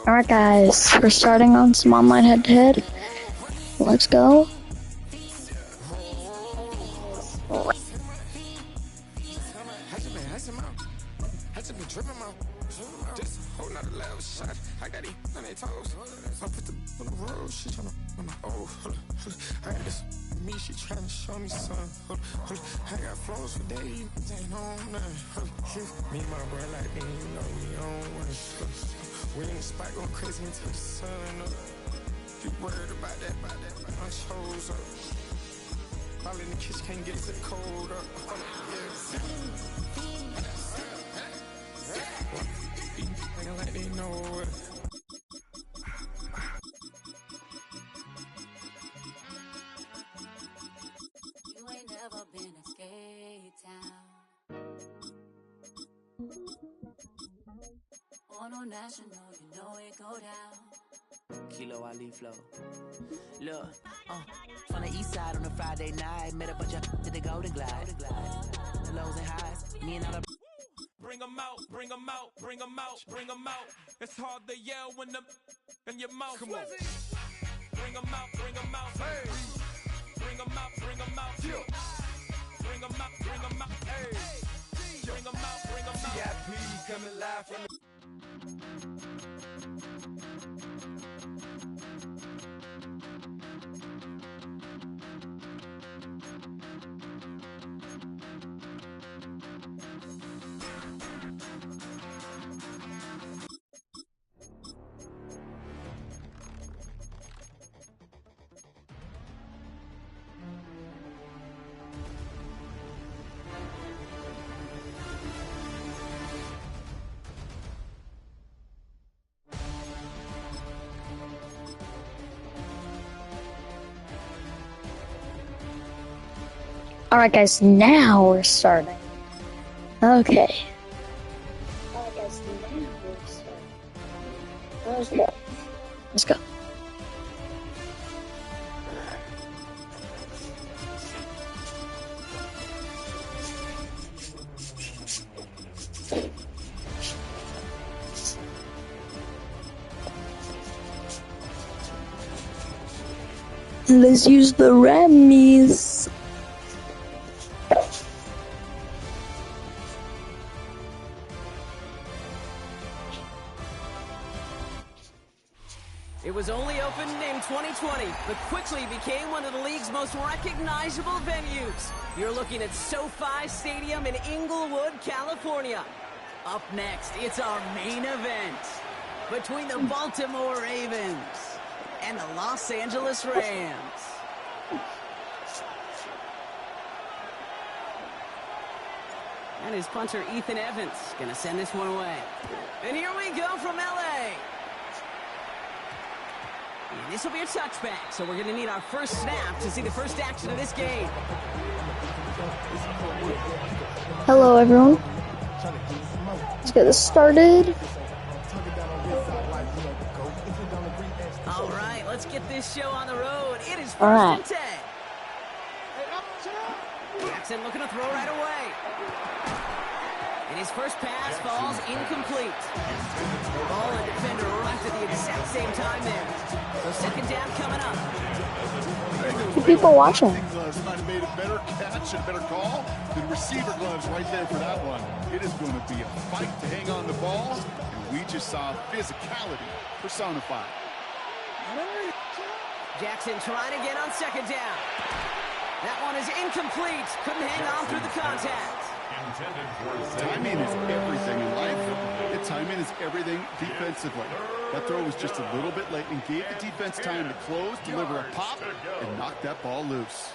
Alright guys, we're starting on some online head-to-head. Let's go. Me, she tryna show me something. I got flows for days, ain't on nothing. Me and my bro like, you know, we don't wanna we in the spot going crazy until the sun up. You worried about that, my shows up. All in the kitchen can't get the cold up. Acting like they know it. Never been a skate town. On a national, you know it go down. Kilo Ali flow. Look, from the east side on a Friday night, met a bunch of to the Golden Glide. The lows and highs, me and all the. Bring 'em out, bring 'em out, bring 'em out, bring 'em out. It's hard to yell when the in your mouth. Come on. Bring 'em out, bring 'em out. Hey. Bring 'em out, bring 'em out. Yeah. Bring 'em out, bring 'em out. Hey. Bring 'em out, bring 'em out. VIP coming live from the Alright guys, now we're starting. Okay. Alright guys, now we're starting. Let's go. Let's use the Rammies. It was only opened in 2020, but quickly became one of the league's most recognizable venues. You're looking at SoFi Stadium in Inglewood, California. Up next, it's our main event between the Baltimore Ravens and the Los Angeles Rams. And his punter, Ethan Evans, gonna send this one away. And here we go from LA. This will be a touchback, so we're going to need our first snap to see the first action of this game. Hello, everyone. Let's get this started. All right, let's get this show on the road. It is first and 10. Jackson looking to throw right away. And his first pass falls incomplete. Ball and defender arrived at the exact same time there. So second down coming up. The people watching. Gloves might have made a better catch and better call than receiver gloves right there for that one. It is going to be a fight to hang on the ball, and we just saw physicality personified. Jackson trying to get on second down. That one is incomplete. Couldn't hang on through the contact. Timing is everything in life, and timing is everything defensively. That throw was just a little bit late and gave the defense time to close, deliver a pop, and knock that ball loose.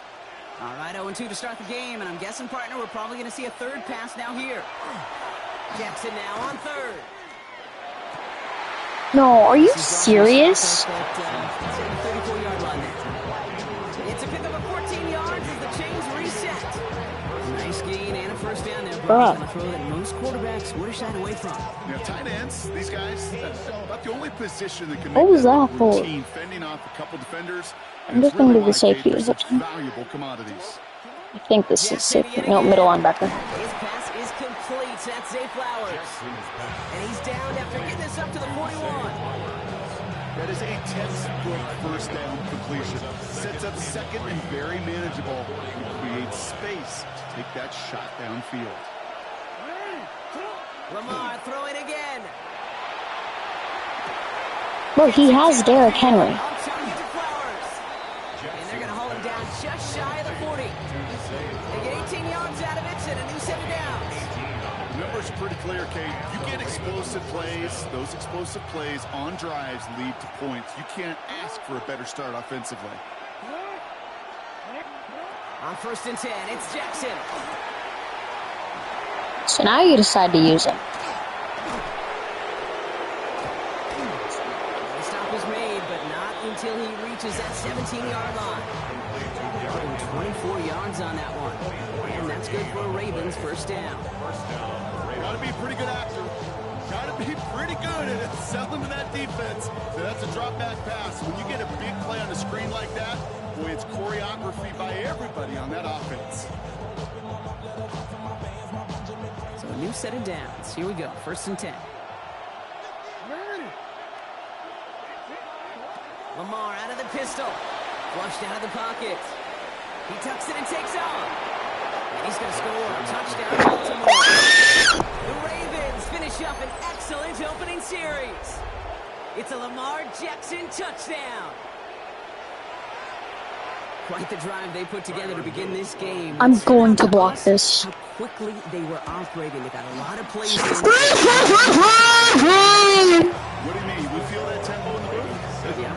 All right, 0-2 to start the game, and I'm guessing, partner, we're probably going to see a third pass now here. Jackson now on third. No, are you serious? 34-yard line there. It's a pickup of 14 yards as the chains reset. Nice gain and a first down there, but he's going to throw that most quarterbacks would have shied away from. You know, tight ends, these guys, about the only position that can What make was that for? routine, fending off a couple defenders. I'm just going to do the safety this time. Valuable commodities. I think this is safety. No, middle linebacker. His pass is complete. chance. That's Zay Flowers. And he's down after getting this up to the 41. That is a textbook first down completion. Sets up second and very manageable. He creates space to take that shot downfield. Lamar throwing again. Well, he has Derrick Henry. And they're going to haul him down just shy of the 40. They get 18 yards out of it and a new set of downs. The numbers are pretty clear, Kate. You get explosive plays. Those explosive plays on drives lead to points. You can't ask for a better start offensively. On 1st and 10, it's Jackson. So now you decide to use him. The stop is made, but not until he reaches that 17-yard line. Putting 24 yards on that one. And that's good for a Ravens first down. Gotta be a pretty good actor. Gotta be pretty good at selling to that defense. That's a drop back pass. When you get a big play on the screen like that, boy, it's choreography by everybody on that offense. So a new set of downs. Here we go. 1st and 10. Lamar out of the pistol. Flushed out of the pocket. He tucks it and takes off. And he's going to score a touchdown, Baltimore. The Ravens finish up an excellent opening series. It's a Lamar Jackson touchdown. Quite the drive they put together to begin this game. I'm going to block this. How quickly they were operating. They got a lot of plays in. What do you mean? We feel that tempo in the booth? Yeah,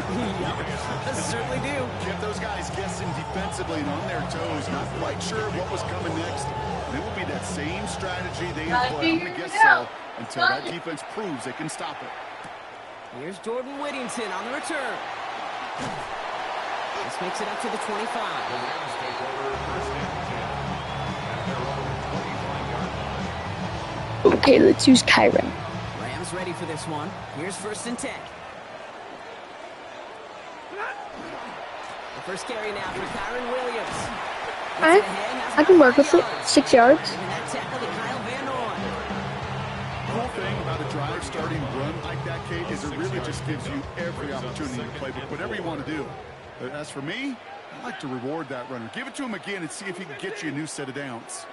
certainly do. Kept those guys guessing defensively and on their toes, not quite sure what was coming next. And it will be that same strategy they employ. I'm going to guess so until that defense proves they can stop it. Here's Jordan Whittington on the return. This makes it up to the 25. Okay, let's use Kyron. Rams ready for this one. Here's 1st and 10. The first carry now for Kyron Williams. Alright, I can work with it. 6 yards. And that tackle to Kyle Van Noy. The whole thing about a drive starting run like that, Kate, is it really just gives you every opportunity to play with whatever you want to do. But as for me, I like to reward that runner. Give it to him again and see if he can get you a new set of downs.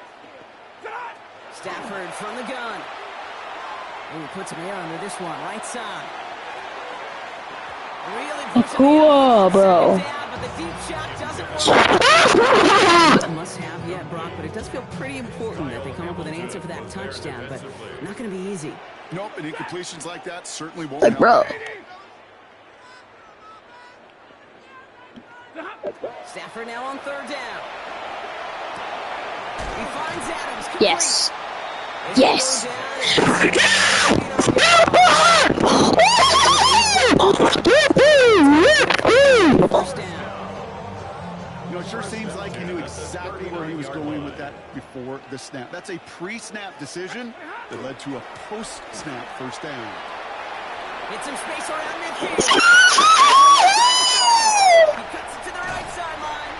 Stafford from the gun. And he puts him air under this one, right side. Really pushing Cool, bro. down, but the deep shot doesn't work. Must have yet, Brock, but it does feel pretty important that they come up with an answer for that touchdown, but not going to be easy. Nope, and incompletions like that certainly won't Like, help. bro. Stafford now on 3rd down. He finds Adams. Complete. Yes. Yes. First down. You know, it sure seems like he knew exactly where he was going with that before the snap. That's a pre-snap decision that led to a post-snap first down. Get some space around midfield. He cuts it to the right sideline.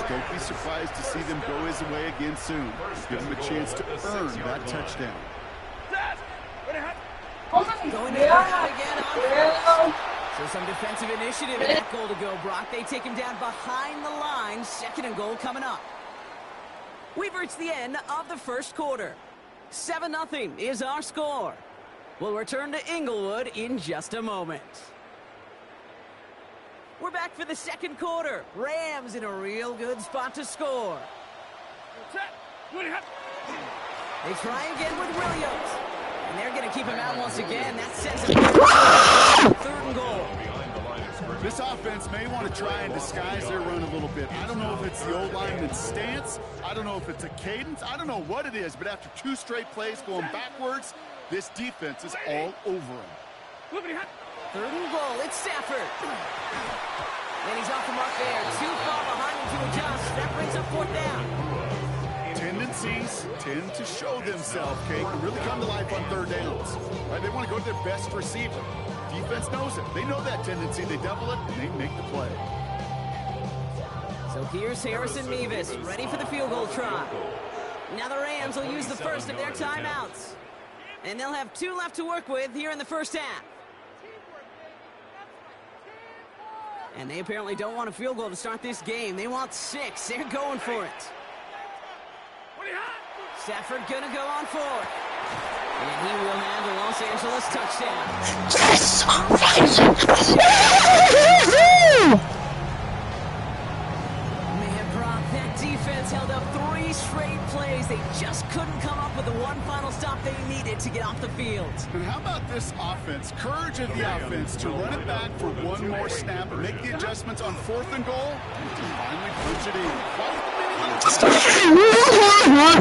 Don't be surprised to see them go his way again soon. Give him a chance to earn that touchdown. Going to again on. So some defensive initiative in that goal to go, Brock. They take him down behind the line. 2nd and goal coming up. We've reached the end of the first quarter. 7-0 is our score. We'll return to Inglewood in just a moment. We're back for the 2nd quarter. Rams in a real good spot to score. They try again with Williams. And they're going to keep him out once again. That sends him 3rd and goal. This offense may want to try and disguise their run a little bit. I don't know if it's the old lineman's stance. I don't know if it's a cadence. I don't know what it is, but after 2 straight plays going backwards, this defense is all over him. 3rd and goal. It's Stafford. And he's off the mark there. Too far behind him to adjust. That brings up 4th down. Tendencies tend to show themselves, Kate, and really come to life on 3rd downs. Right? They want to go to their best receiver. Defense knows it. They know that tendency. They double it, and they make the play. So here's Harrison Mevis, ready for the field goal try. Now the Rams will use the first of their timeouts. And they'll have 2 left to work with here in the first half. And they apparently don't want a field goal to start this game. They want 6. They're going for it. Stafford gonna go on 4. And he will have the Los Angeles touchdown. Man, Brock, that defense held up 3 straight plays. They just couldn't come up with the one final stop they needed to get off the field. And how about this offense? Courage of the offense to run it back for one more snap, make the adjustments on 4th and goal, and finally punch it in.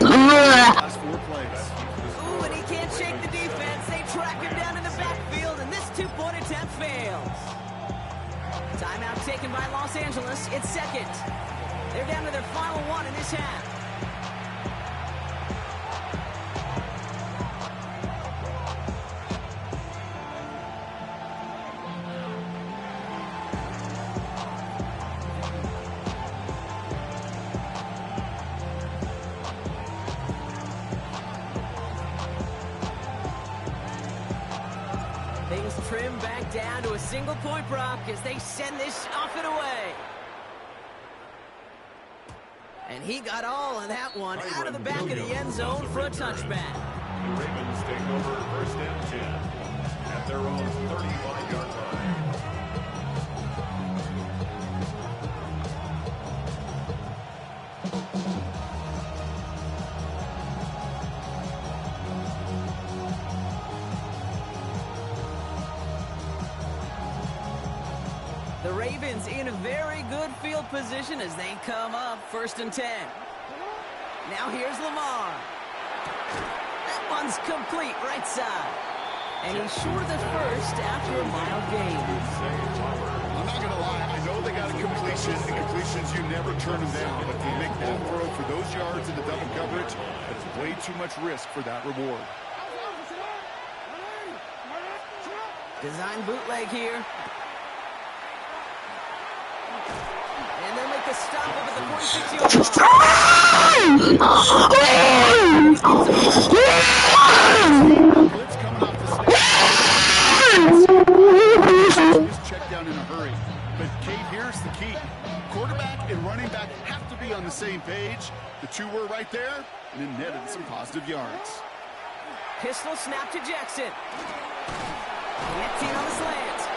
Last 4 plays. Ooh, and he can't shake the defense. They track him down in the backfield, and this 2-point attempt fails. Timeout taken by Los Angeles. It's second. They're down to their final 1 in this half. Things trim back down to a single-point Brock as they send this off and away. And he got all of that one out of the back of the end zone for a touchback. The Ravens take over 1st and 10 at their own 35-yard line. The Ravens in a very good field position as they come up 1st and 10. Now here's Lamar. That one's complete right side. And he's short of the first after a mild gain. I'm not going to lie. I know they got a completion, and completions, you never turn them down. But to make that throw for those yards in the double coverage, that's way too much risk for that reward. Design bootleg here. And they'll make the stop over the 46-yard line. Blitz coming off the snap. Just check down in a hurry. But Kate, here's the key. Quarterback and running back have to be on the same page. The 2 were right there, and it netted some positive yards. Pistol snap to Jackson. Connecting on the slant.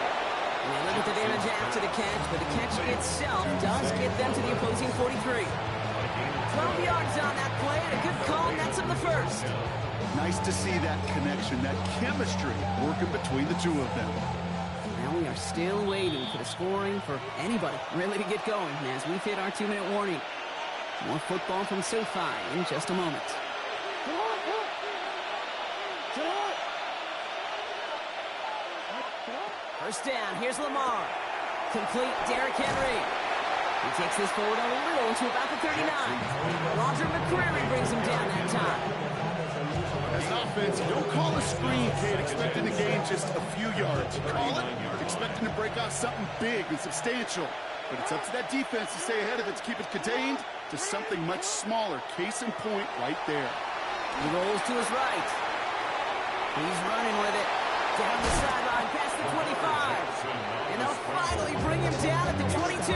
And they look at the damage after the catch, but the catch itself does get them to the opposing 43. 12 yards on that play, and a good call nets him the first. Nice to see that connection, that chemistry working between the 2 of them. Now we are still waiting for the scoring for anybody really to get going as we've hit our 2-minute warning. More football from SoFi in just a moment. First down, here's Lamar. Complete, Derrick Henry. He takes this forward a little to about the 39. Roger McCreary brings him down that time. As an offense, you don't call a screen, Kate, expecting to gain just a few yards. You call it expecting to break off something big and substantial. But it's up to that defense to stay ahead of it, to keep it contained to something much smaller. Case in point right there. He rolls to his right. He's running with it. Down the sideline, past the 25. And they'll finally bring him down at the 22.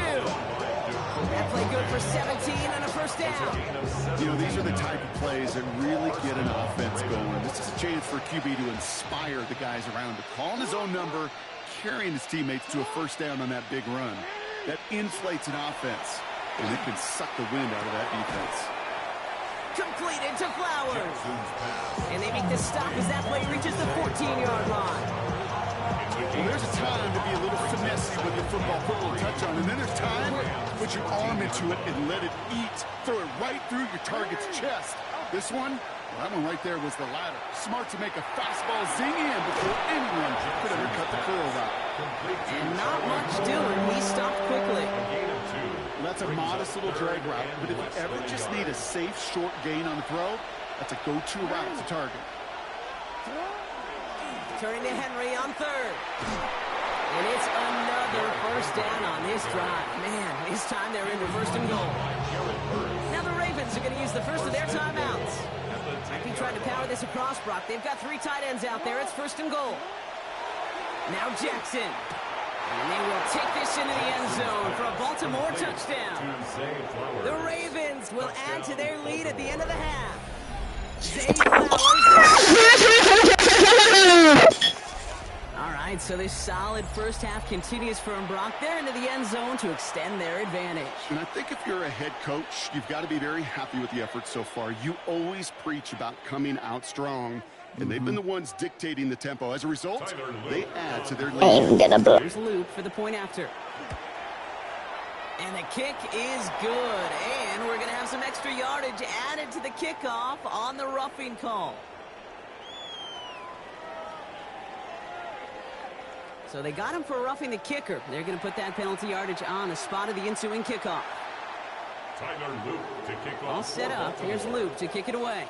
That play good for 17 and a first down. You know, these are the type of plays that really get an offense going. This is a chance for QB to inspire the guys around him. Calling his own number, carrying his teammates to a first down on that big run. That inflates an offense, and it can suck the wind out of that defense. Completed to Flowers. And they make the stop as that play reaches the 14-yard line. Well, there's a time to be a little finessey with your football, put a little touch on, and then there's time to put your arm into it and let it eat. Throw it right through your target's chest. This one, well, that one right there was the latter. Smart to make a fastball zing in before anyone could ever cut the curl out. And not much doing. He stopped quickly. That's a modest little drag route, but if you ever just need a safe, short gain on the throw, that's a go-to route to target. Turning to Henry on third. And it's another first down on this drive. Man, this time they're into first and goal. Now the Ravens are going to use the first of their timeouts. Might be trying to power this across, Brock. They've got 3 tight ends out there. It's first and goal. Now Jackson. And they will take this into the end zone for a Baltimore touchdown. The Ravens will add to their lead at the end of the half. Zay Flowers. All right, so this solid first half continues for Brock. They're into the end zone to extend their advantage. And I think if you're a head coach, you've got to be very happy with the effort so far. You always preach about coming out strong, and they've been the ones dictating the tempo. As a result, they add to their lead. Here's Luke for the point after. And the kick is good. And we're going to have some extra yardage added to the kickoff on the roughing call. So they got him for roughing the kicker. They're going to put that penalty yardage on the spot of the ensuing kickoff. Tyler Luke to kick off. All set up. Here's Luke to kick it away.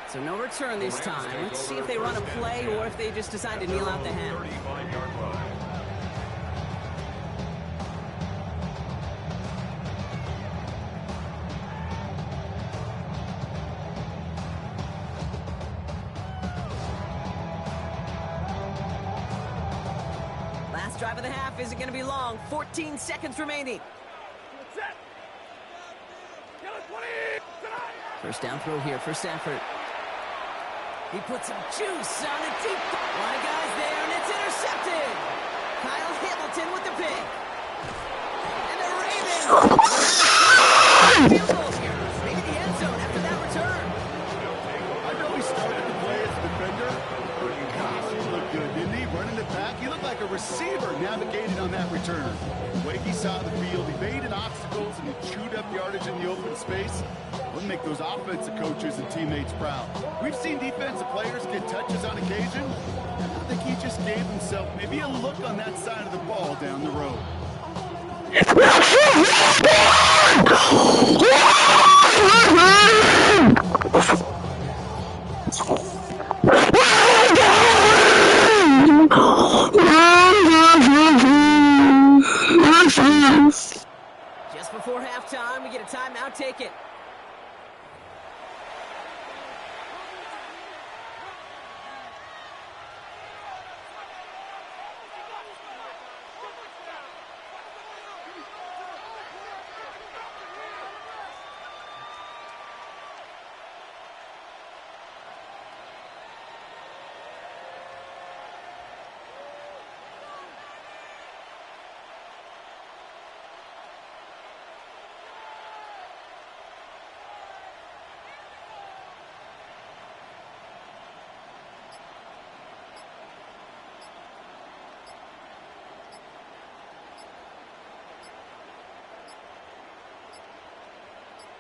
So no return this time. Let's see if they run a play or if they just decide to kneel out the half. 35-yard line. Last drive of the half isn't going to be long. 14 seconds remaining. First down throw here for Stafford. He puts some juice on a deep. A lot of guys there, and it's intercepted. Kyle Hamilton with the pick. And the Ravens. Field goal here. Maybe the end zone after that return. I know he started the play as a defender. Gosh, he looked good, didn't he? Running it back, he looked like a receiver navigating on that return. The way he saw the field, evaded obstacles, and he chewed up yardage in the open space. We'll make those offensive coaches and teammates proud. We've seen defensive players get touches on occasion, and I think he just gave himself maybe a look on that side of the ball down the road. Just before halftime, we get a timeout taken.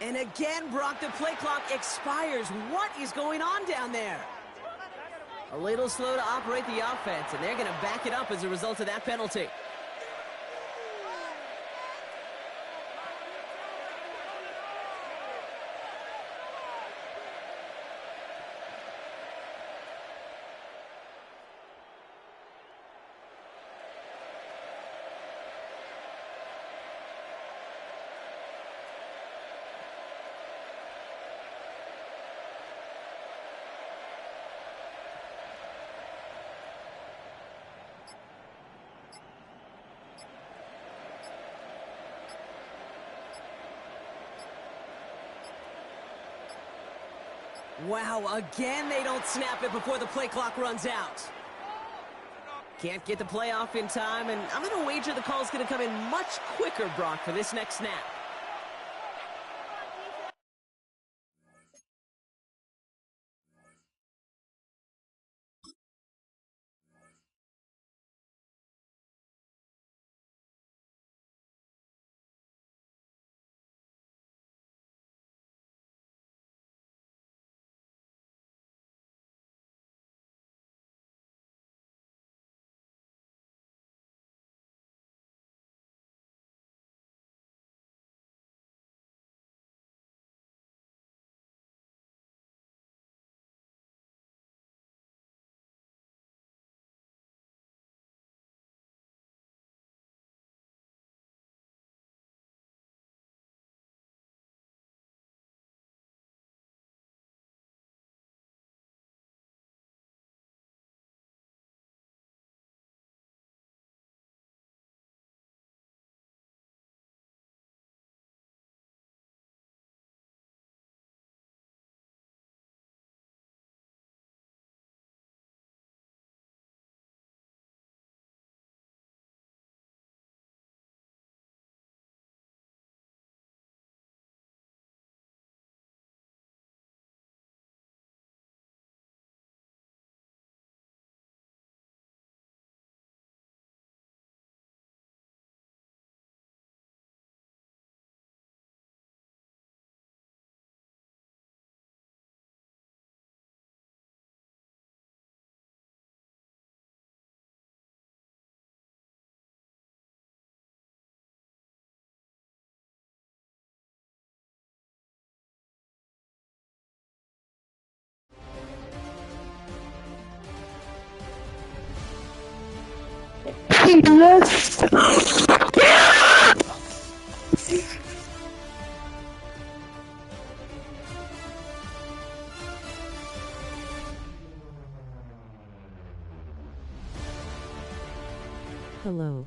And again, Brock, the play clock expires. What is going on down there? A little slow to operate the offense, and they're going to back it up as a result of that penalty. Wow, again they don't snap it before the play clock runs out. Can't get the play off in time, and I'm going to wager the call's going to come in much quicker, Brock, for this next snap. Hello.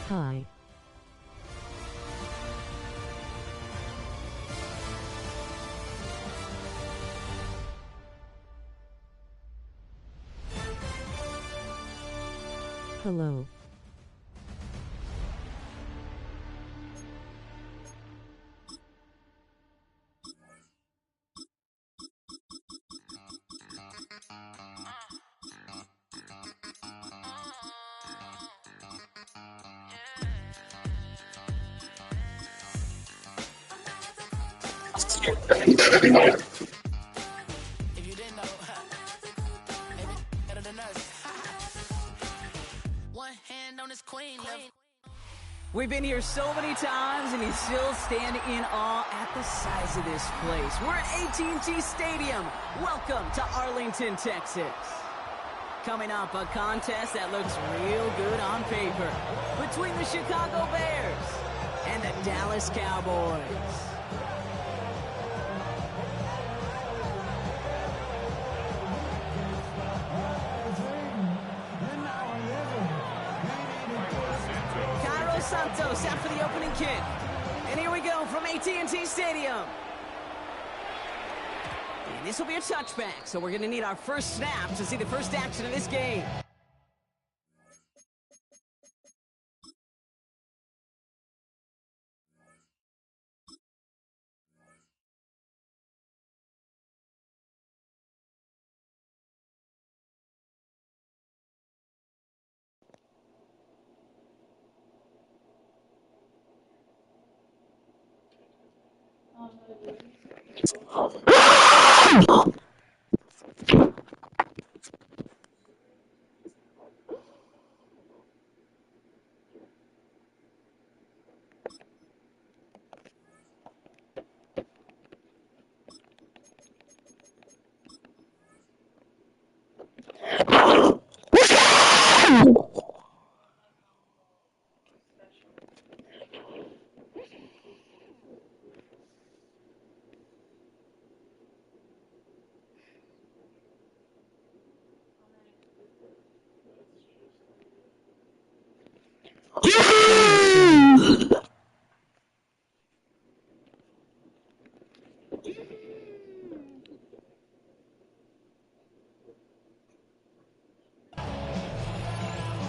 Hi. Hello. If you didn't know, better than us. One hand on his queen left. We've been here so many times, and you still stand in awe at the size of this place. We're at AT&T Stadium. Welcome to Arlington, Texas. Coming up, a contest that looks real good on paper between the Chicago Bears and the Dallas Cowboys. Santos out for the opening kick. And here we go from AT&T Stadium. And this will be a touchback, so we're going to need our first snap to see the first action of this game.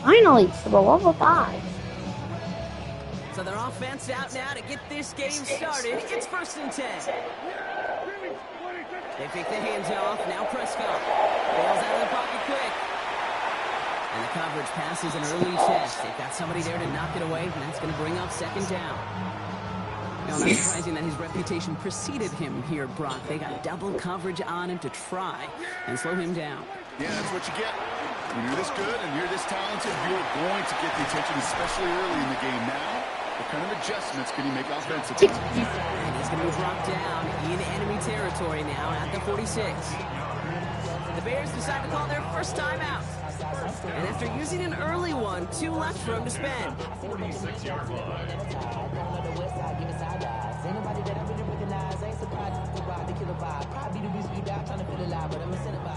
Finally, for the love of God. So their offense out now to get this game started. It's 1st and 10. They pick the hands off. Now Prescott bails out of the pocket quick. And the coverage passes an early test. They've got somebody there to knock it away, and that's going to bring up 2nd down. Now, not surprising that his reputation preceded him here, Brock. They got double coverage on him to try and slow him down. Yeah, that's what you get. When you're this good and you're this talented, you're going to get the attention, especially early in the game. Now, what kind of adjustments can he make offensively? And he's going to be dropped down in enemy territory now at the 46. The Bears decide to call their first timeout. And after using an early one, 2 left for him to spend. 46-yard line.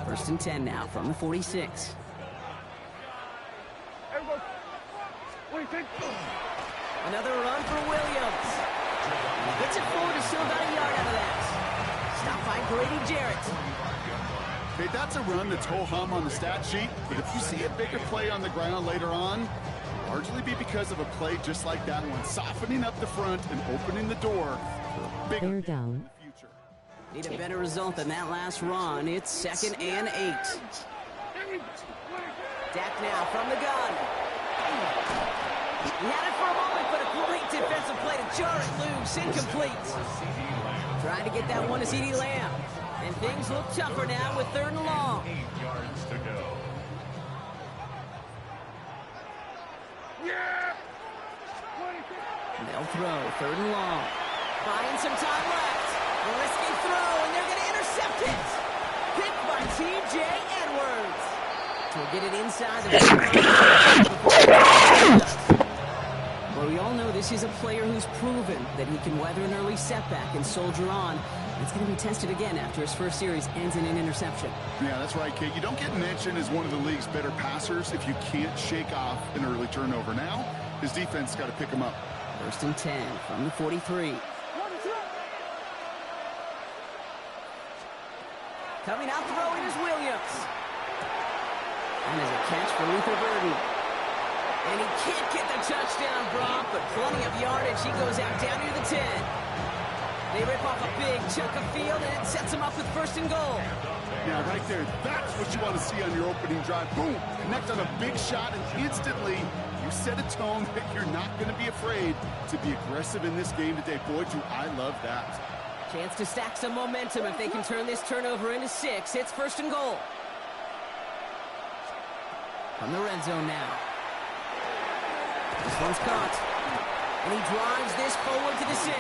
1st and 10 now from the 46. Another run for Williams. And he gets it forward to still about a yard out of that. Stopped by Grady Jarrett. Okay, that's a run that's ho-hum on the stat sheet, but if you see a bigger play on the ground later on, largely be because of a play just like that one, softening up the front and opening the door for a bigger They're down. in the future. Need a better result than that last run. It's 2nd and 8. Dak now from the gun. He had it for a moment, but a great defensive play to jar it loose. Incomplete. Trying to get that one to CeeDee Lamb. And things look tougher now with 3rd and long. 8 yards to go. They'll throw, 3rd and long. Buying some time left. A risky throw, and they're going to intercept it. Picked by T.J. Edwards. So we'll get it inside the 45. Well, we all know this is a player who's proven that he can weather an early setback and soldier on. It's going to be tested again after his first series ends in an interception. Yeah, that's right, Kate. You don't get mentioned as one of the league's better passers if you can't shake off an early turnover. Now, his defense got to pick him up. 1st and 10 from the 43. Coming out throwing is Williams. And there's a catch for Luther Burden. And he can't get the touchdown, Brock, but plenty of yardage. He goes out down near the 10. They rip off a big chunk of field, and it sets them up with 1st and goal. Yeah, right there. That's what you want to see on your opening drive. Boom! Connect on a big shot, and instantly you set a tone that you're not going to be afraid to be aggressive in this game today. Boy, do I love that. Chance to stack some momentum if they can turn this turnover into 6. It's 1st and goal. From the red zone now. This one's caught. And he drives this forward to the 6.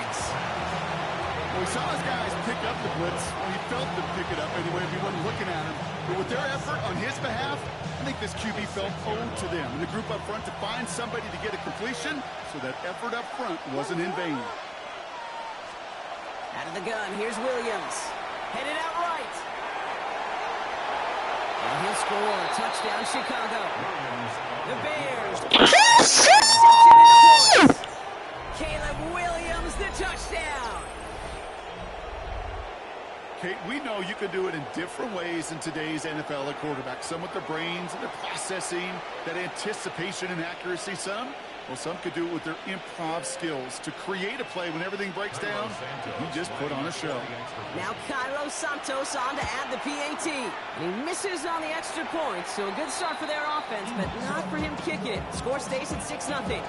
Well, we saw his guys pick up the blitz. Well, he felt them pick it up anyway if he wasn't looking at him. But with their effort on his behalf, I think this QB felt owed to them. And the group up front to find somebody to get a completion, so that effort up front wasn't in vain. Out of the gun, here's Williams. Headed out right. And he'll score. Touchdown, Chicago. The Bears. Caleb Williams, the touchdown. Kate, we know you can do it in different ways in today's NFL at quarterback. Some with their brains and their processing, that anticipation and accuracy. Some could do it with their improv skills to create a play when everything breaks down. He just put on a show. Now Cairo Santos on to add the PAT. And he misses on the extra point, so a good start for their offense, but not for him kicking it. Score stays at 6-0.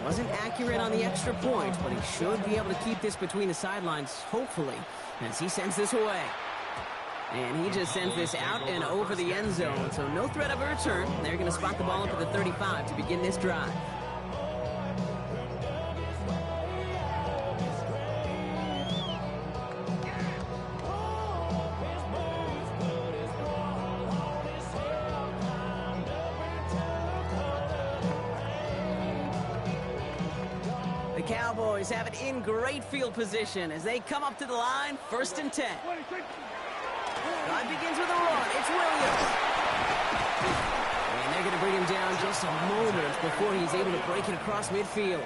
Wasn't accurate on the extra point, but he should be able to keep this between the sidelines, hopefully, as he sends this away. And he just sends this out and over the end zone, so no threat of a return. They're going to spot the ball up at the 35 to begin this drive. The Cowboys have it in great field position as they come up to the line, 1st and 10. Drive begins with a run. It's Williams. And they're going to bring him down just a moment before he's able to break it across midfield.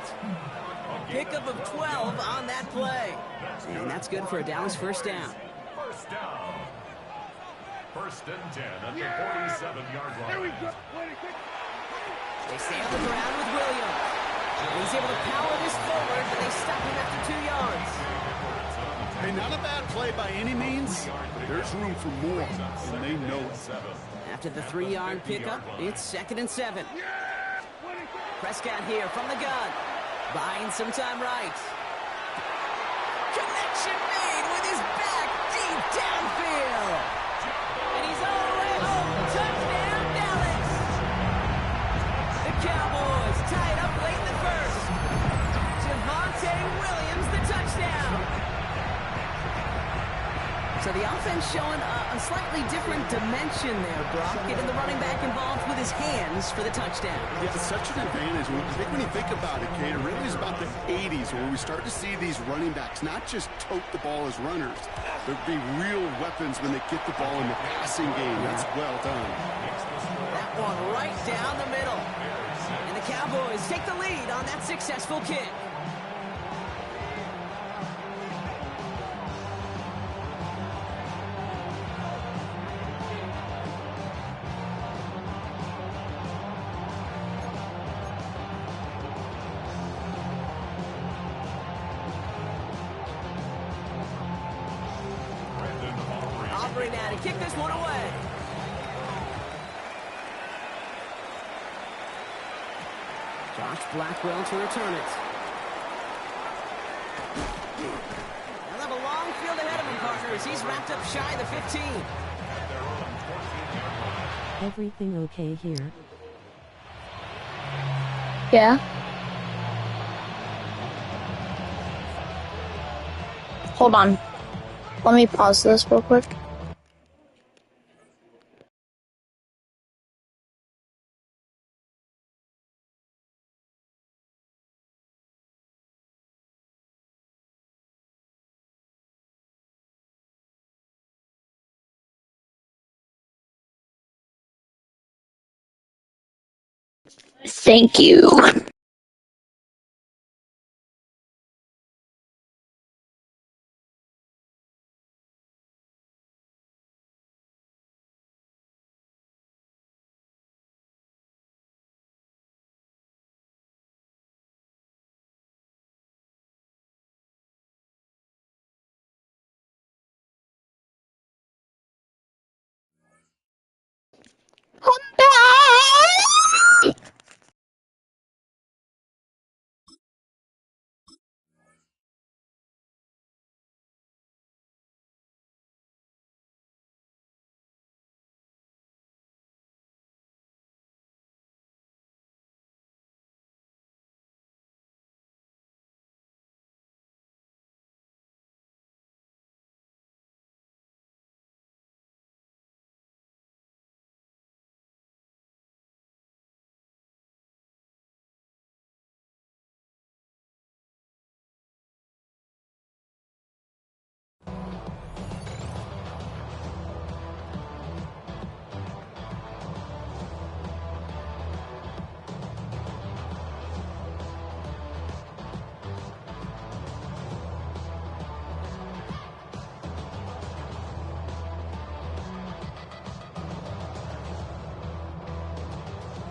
Pickup of 12 on that play. And that's good for a Dallas 1st down. 1st down. 1st and 10 at the 47-yard line. They stay on the ground with Williams. And he's able to power this forward, but they stop him after 2 yards. Hey, not a bad play by any means. There's room for more, and they know it. After the 3-yard pickup, it's 2nd and 7. Prescott here from the gun. Buying some time right. Connection made with his back deep downfield. And he's all the way home. Touchdown, Dallas. The Cowboys tie it up late in the 1st. Javonte Williams, the touchdown. So the offense showing a slightly different dimension there, Brock. Getting the running back involved with his hands for the touchdown. Yeah, it's such an advantage. When you think about it, Kate, it really is about the 80s where we start to see these running backs not just tote the ball as runners. There'd be real weapons when they get the ball in the passing game. That's well done. That one right down the middle. And the Cowboys take the lead on that successful kick. Aubrey now to kick this one away. Josh Blackwell to return it. They'll have a long field ahead of him, partners. He's wrapped up shy of the 15. Everything okay here? Yeah. Hold on. Let me pause this real quick. Thank you.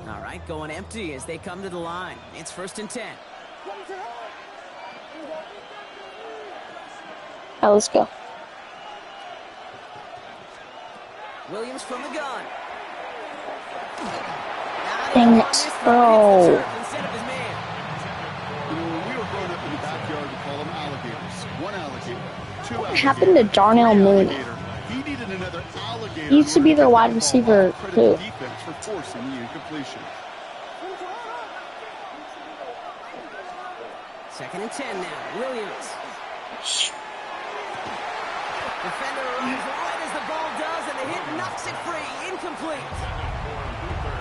All right, going empty as they come to the line. It's 1st and 10. Alright, let's go. Williams from the gun. Dang it. Oh. Instead of his man. You know, when we were growing up in the backyard, we call them alligators. One alligator, two What alligators. happened to Darnell Mooney? He needed another alligator. He used to be their wide receiver, too. Defense for forcing the incompletion. 2nd and 10 now. Williams. Defender runs right as the ball does, and the hit knocks it free. Incomplete.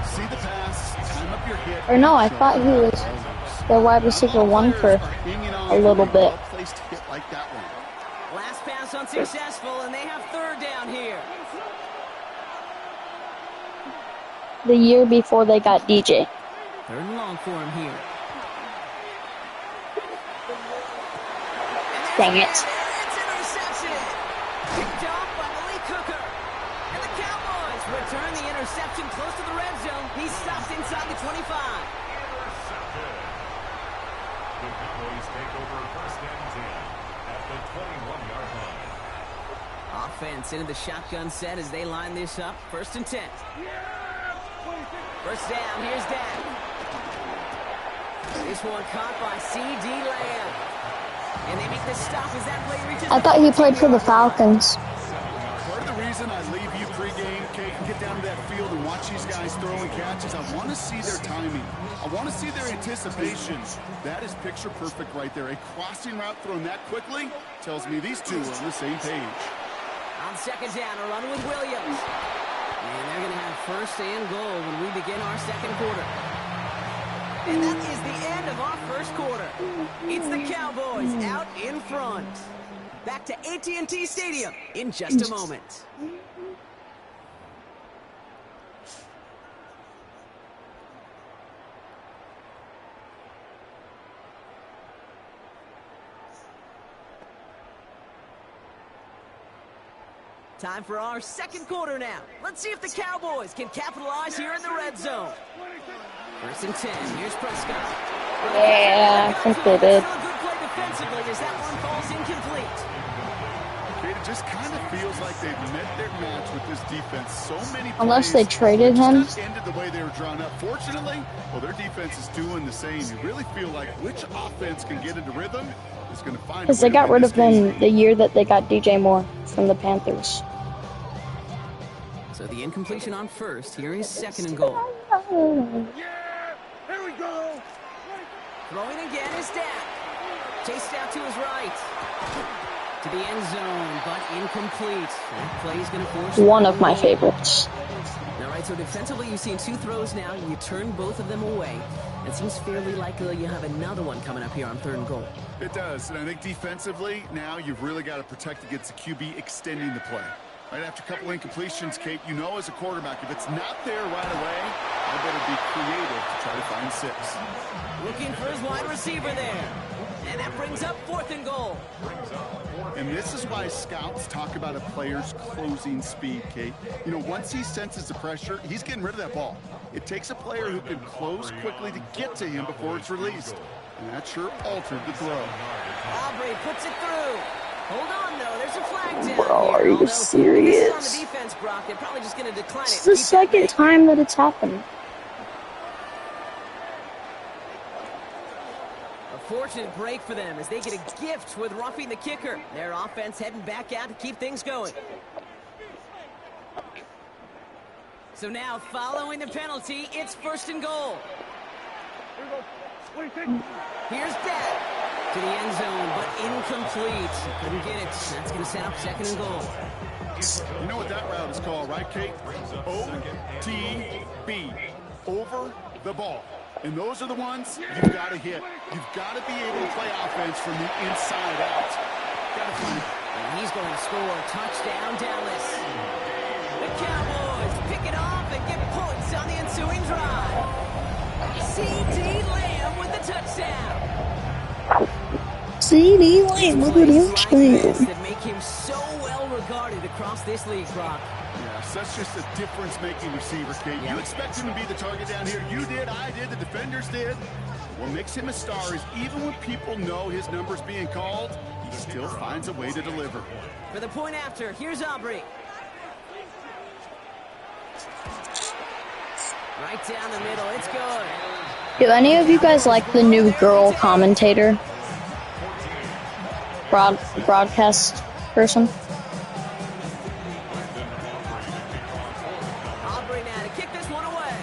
See the pass, time up your hit. Or no, I thought he was their wide receiver 1 for a little bit. Well-placed hit like that one. Last pass unsuccessful, and they have 3rd down here. The year before they got DJ. 3rd and long for him here. Dang it. It's interception. Picked off by Malik Hooker. And the Cowboys return the interception close to the red zone. He stops inside the 25. Intercepted. The Cowboys take over 1st and 10 at the 21-yard line. Offense into the shotgun set as they line this up. 1st and 10. 1st down. Here's Dak. This one caught by C.D. Lamb. And they make the stop as that play reaches. I thought he played for the Falcons. Part of the reason I leave you pregame, Kate, and get down to that field and watch these guys throwing catches, I want to see their timing. I want to see their anticipation. That is picture perfect right there. A crossing route thrown that quickly tells me these two are on the same page. On 2nd down, a run with Williams. And they're going to have 1st and goal when we begin our 2nd quarter. And that is the end of our 1st quarter. It's the Cowboys out in front. Back to AT&T Stadium in just a moment. Time for our 2nd quarter now. Let's see if the Cowboys can capitalize here in the red zone. 1st and 10. Here's Prescott. Yeah, I think they did. Still a good play defensively as that one falls incomplete. It just kind of feels like they've met their match with this defense. So many Unless they plays traded him. just ended the way they were drawn up. Fortunately, well, their defense is doing the same. You really feel like which offense can get into rhythm, is going to find a Because way they to got win rid this of game. him the year that they got DJ Moore from the Panthers. So the incompletion on first. Here is second and goal. Throwing again is Dak. Chased out to his right. To the end zone, but incomplete. That play is going to force One of my favorites. All right, so defensively, you've seen 2 throws now. You turn both of them away. It seems fairly likely you have another one coming up here on 3rd and goal. It does, and I think defensively, now you've really got to protect against the QB extending the play. Right after a couple incompletions, Kate, you know as a quarterback, if it's not there right away, I better be creative to try to find 6. Looking for his wide receiver there. And that brings up 4th and goal. And this is why scouts talk about a player's closing speed, Kate. You know, once he senses the pressure, he's getting rid of that ball. It takes a player who can close quickly to get to him before it's released. And that sure altered the throw. Aubrey puts it through. Hold on, though. There's a flag down Bro, here. are you Although, serious? This is on the defense, Brock. They're probably just going to decline it. It's the second time that it's happened. A fortunate break for them as they get a gift with roughing the kicker. Their offense heading back out to keep things going. So now, following the penalty, it's 1st and goal. Here's Dak to the end zone, but incomplete. Couldn't get it. That's going to set up 2nd and goal. You know what that route is called, right, Kate? OTB. Over the ball. And those are the ones you've got to hit. You've got to be able to play offense from the inside out. Got to find it. And he's going to score. Touchdown, Dallas. The Cowboys pick it off and get points on the ensuing drive. C.D. Lamb with the touchdown. C.D. Lamb with the touchdown. That make him so well regarded across this league, Brock. Yes, that's just a difference-making receiver, Kate. You expect him to be the target down here. You did, I did, the defenders did. What makes him a star is even when people know his number's being called, he still finds a way to deliver. For the point after, here's Aubrey. Right down the middle, it's good. Do any of you guys like the new girl commentator? Broadcast person? Aubrey now to kick this one away.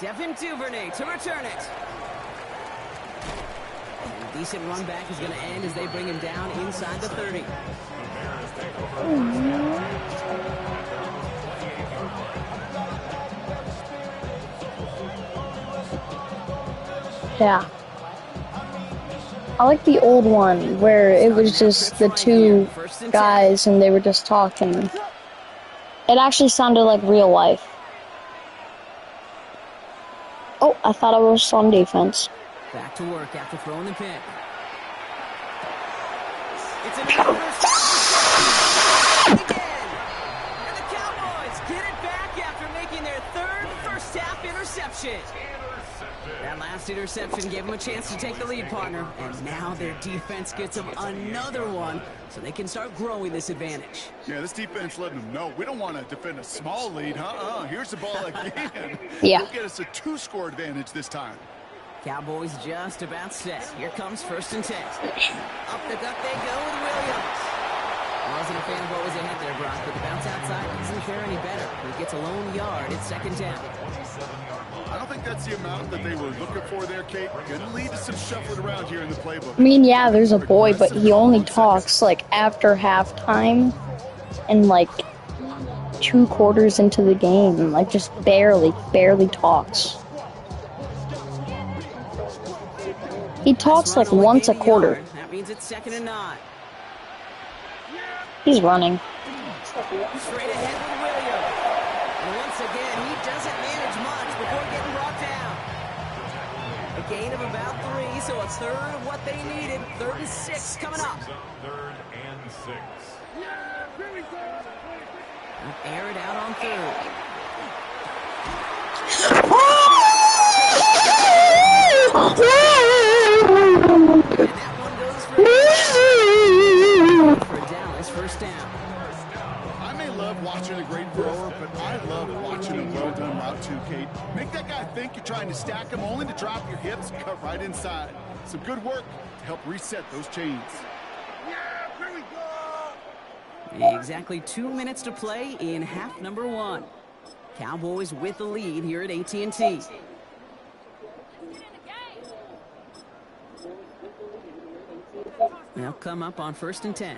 Devin Duvernay to return it. And a decent run back is going to end as they bring him down inside the 30. Yeah. I like the old one where it was just the 2 guys and they were just talking. It actually sounded like real life. Oh, I thought I was on defense. Back to work after throwing the pick. It's another first down again. And the Cowboys get it back after making their 3rd first-half interception. That last interception gave them a chance to take the lead, partner. And now their defense gets them another one so they can start growing this advantage. Yeah, this defense letting them know we don't want to defend a small lead. Here's the ball again. Yeah. We'll get us a 2-score advantage this time. Cowboys just about set. Here comes 1st and 10. Up the gut they go with Williams. Wasn't a fan of what was ahead there, Brock, but the bounce outside isn't fare any better. He gets a lone yard. It's 2nd down. I don't think that's the amount that they were looking for there, Kate. Going to lead to some shuffling around here in the playbook. I mean, yeah, there's a boy, but he only talks like after halftime and like 2 quarters into the game. Like just barely talks. He talks like once a quarter. That means it's 2nd and 9. He's running. Straight ahead with Williams. And once again, he doesn't manage much before getting brought down. A gain of about 3, so a 1/3 of what they needed. 3rd and 6 coming up. 3rd and 6. Air it out on 3rd. And that one goes for a Dallas 1st down. I may love watching a great thrower, but I love watching a well-done route too, Kate. Make that guy think you're trying trying to stack them only to drop your hips, cut right inside. Some good work to help reset those chains. Exactly 2 minutes to play in half number 1. Cowboys with the lead here at AT&T. They'll come up on 1st and 10.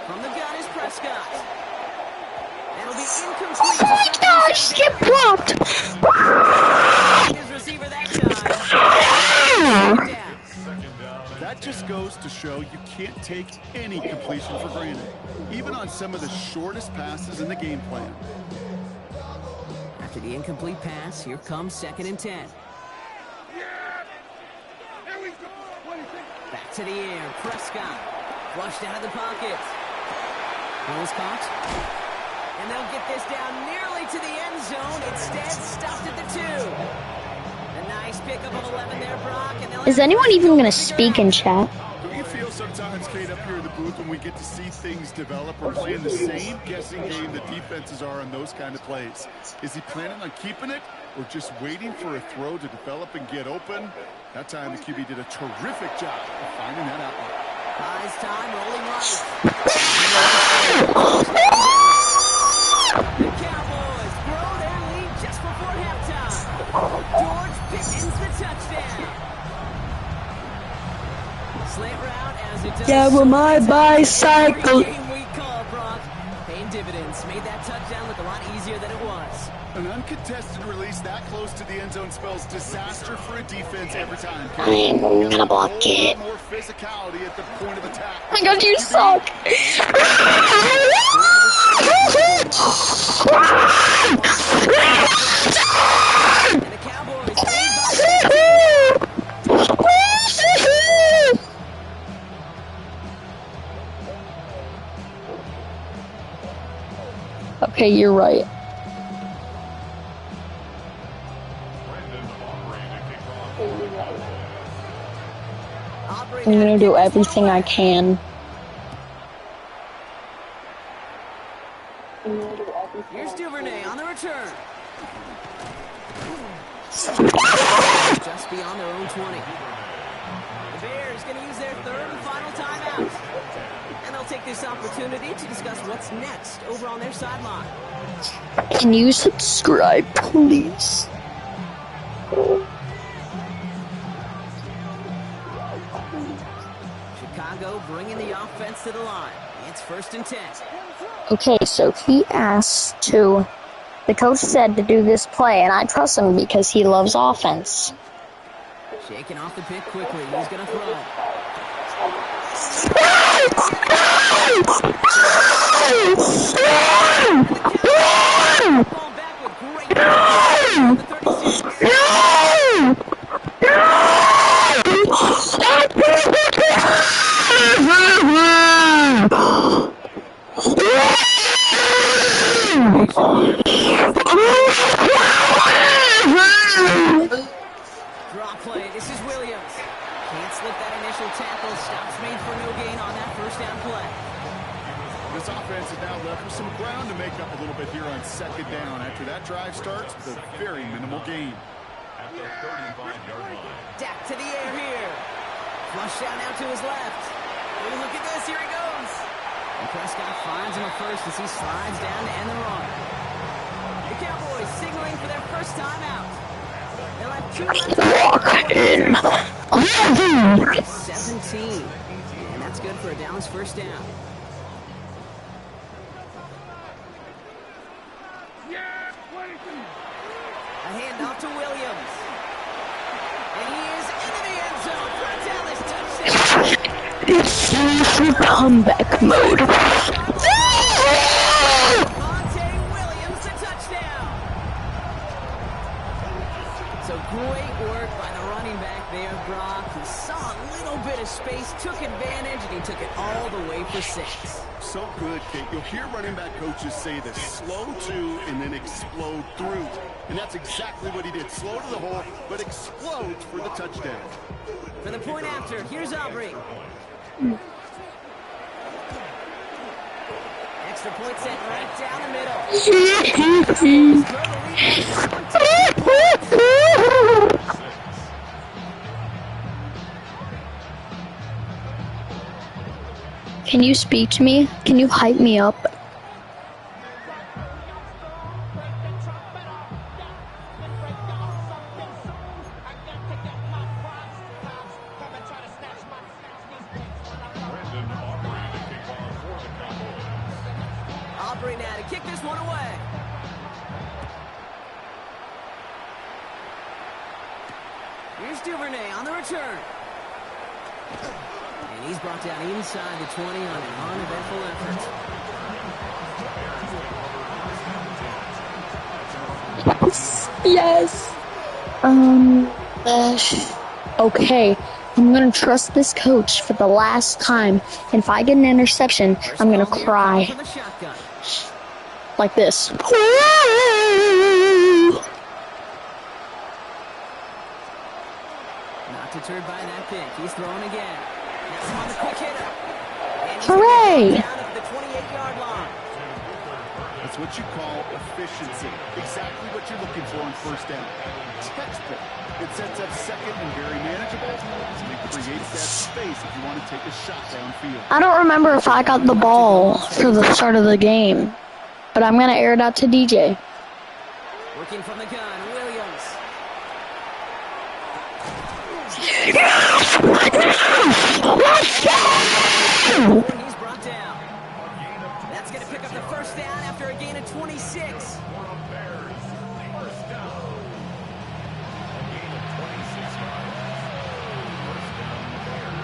From the gun is Prescott. It'll be incomplete. Oh my gosh, get blocked! His receiver that time. That just goes to show you can't take any completion for granted, even on some of the shortest passes in the game plan. After the incomplete pass, here comes 2nd and 10. Back to the air, Prescott. Flushed out of the pocket. Ball's caught. And they'll get this down nearly to the end zone. Instead, stopped at the 2. A nice pickup of 11 there, Brock. And Is anyone even going to speak in chat? Do you feel sometimes, Kate, up here in the booth when we get to see things develop or playing the same guessing game that defenses are on those kind of plays? Is he planning on keeping it or just waiting for a throw to develop and get open? That time the QB did a terrific job of finding that outlet. High's time, rolling right. The Cowboys grow their lead just before halftime. George Pickens the touchdown. Slant route as it does. Yeah, with my bicycle. Game week call, Brock. Paying dividends. Made that touchdown look a lot easier than it was. An uncontested release that close to the end zone spells disaster for a defense every time. I'm gonna block it. More physicality at the point of attack. Oh my god, you suck! And the Cowboys lead by Okay, you're right. I'm gonna do everything I can. Here's Duvernay on the return. Just beyond their own 20. The Bears going to use their 3rd and final timeout. And they'll take this opportunity to discuss what's next over on their sideline. Can you subscribe, please? Chicago bringing the offense to the line. It's 1st and 10. Okay, so he asked to... The coach said to do this play, and I trust him because he loves offense. Shaking off the pick quickly. He's going to throw. Ball back with great the 36. Draw play. This is Williams. Can't slip that initial tackle. Stops made for no gain on that 1st down play. This offense is now left with some ground to make up a little bit here on 2nd down. After that drive starts with a very minimal gain. At the 35-yard line. Dak to the air here. Flush out now to his left. Oh, look at this. Here he goes. And Prescott finds him a first as he slides down to end the run. The Cowboys signaling for their first time out. They'll have 2 left. 17. And that's good for a Dallas 1st down. A handoff to Williams. And he is into the end zone for a Dallas touchdown. It's seriously comeback mode. Williams the touchdown. So great work by the running back there, Brock. He saw a little bit of space, took advantage, and he took it all the way for 6. So good, Kate. You'll hear running back coaches say this: slow to and then explode through. And that's exactly what he did. Slow to the hole, but explodes for the touchdown. For the point after, here's Aubrey. Extra Extra point sent right down the middle. Cowboys grow the lead by 22 points. Can you speak to me? Can you hype me up? Aubrey now to kick this one away. Here's Duvernay on the return. And he's brought down inside the 20 on an uneventful effort. Yes. Okay. I'm gonna trust this coach for the last time. And if I get an interception, I'm gonna cry. Like this. Not deterred by that pick. He's throwing again. Now on the quick hitter. Hooray! Down at the 28-yard line. That's what you call efficiency. Exactly what you're looking for in first down. Textbook. It sets up second and very manageable. And it creates that space if you want to take a shot downfield. I don't remember if I got the ball for the start of the game, but I'm gonna air it out to DJ. Working from the gun, Williams. He's brought down. That's going to pick up the first down after a gain of 26.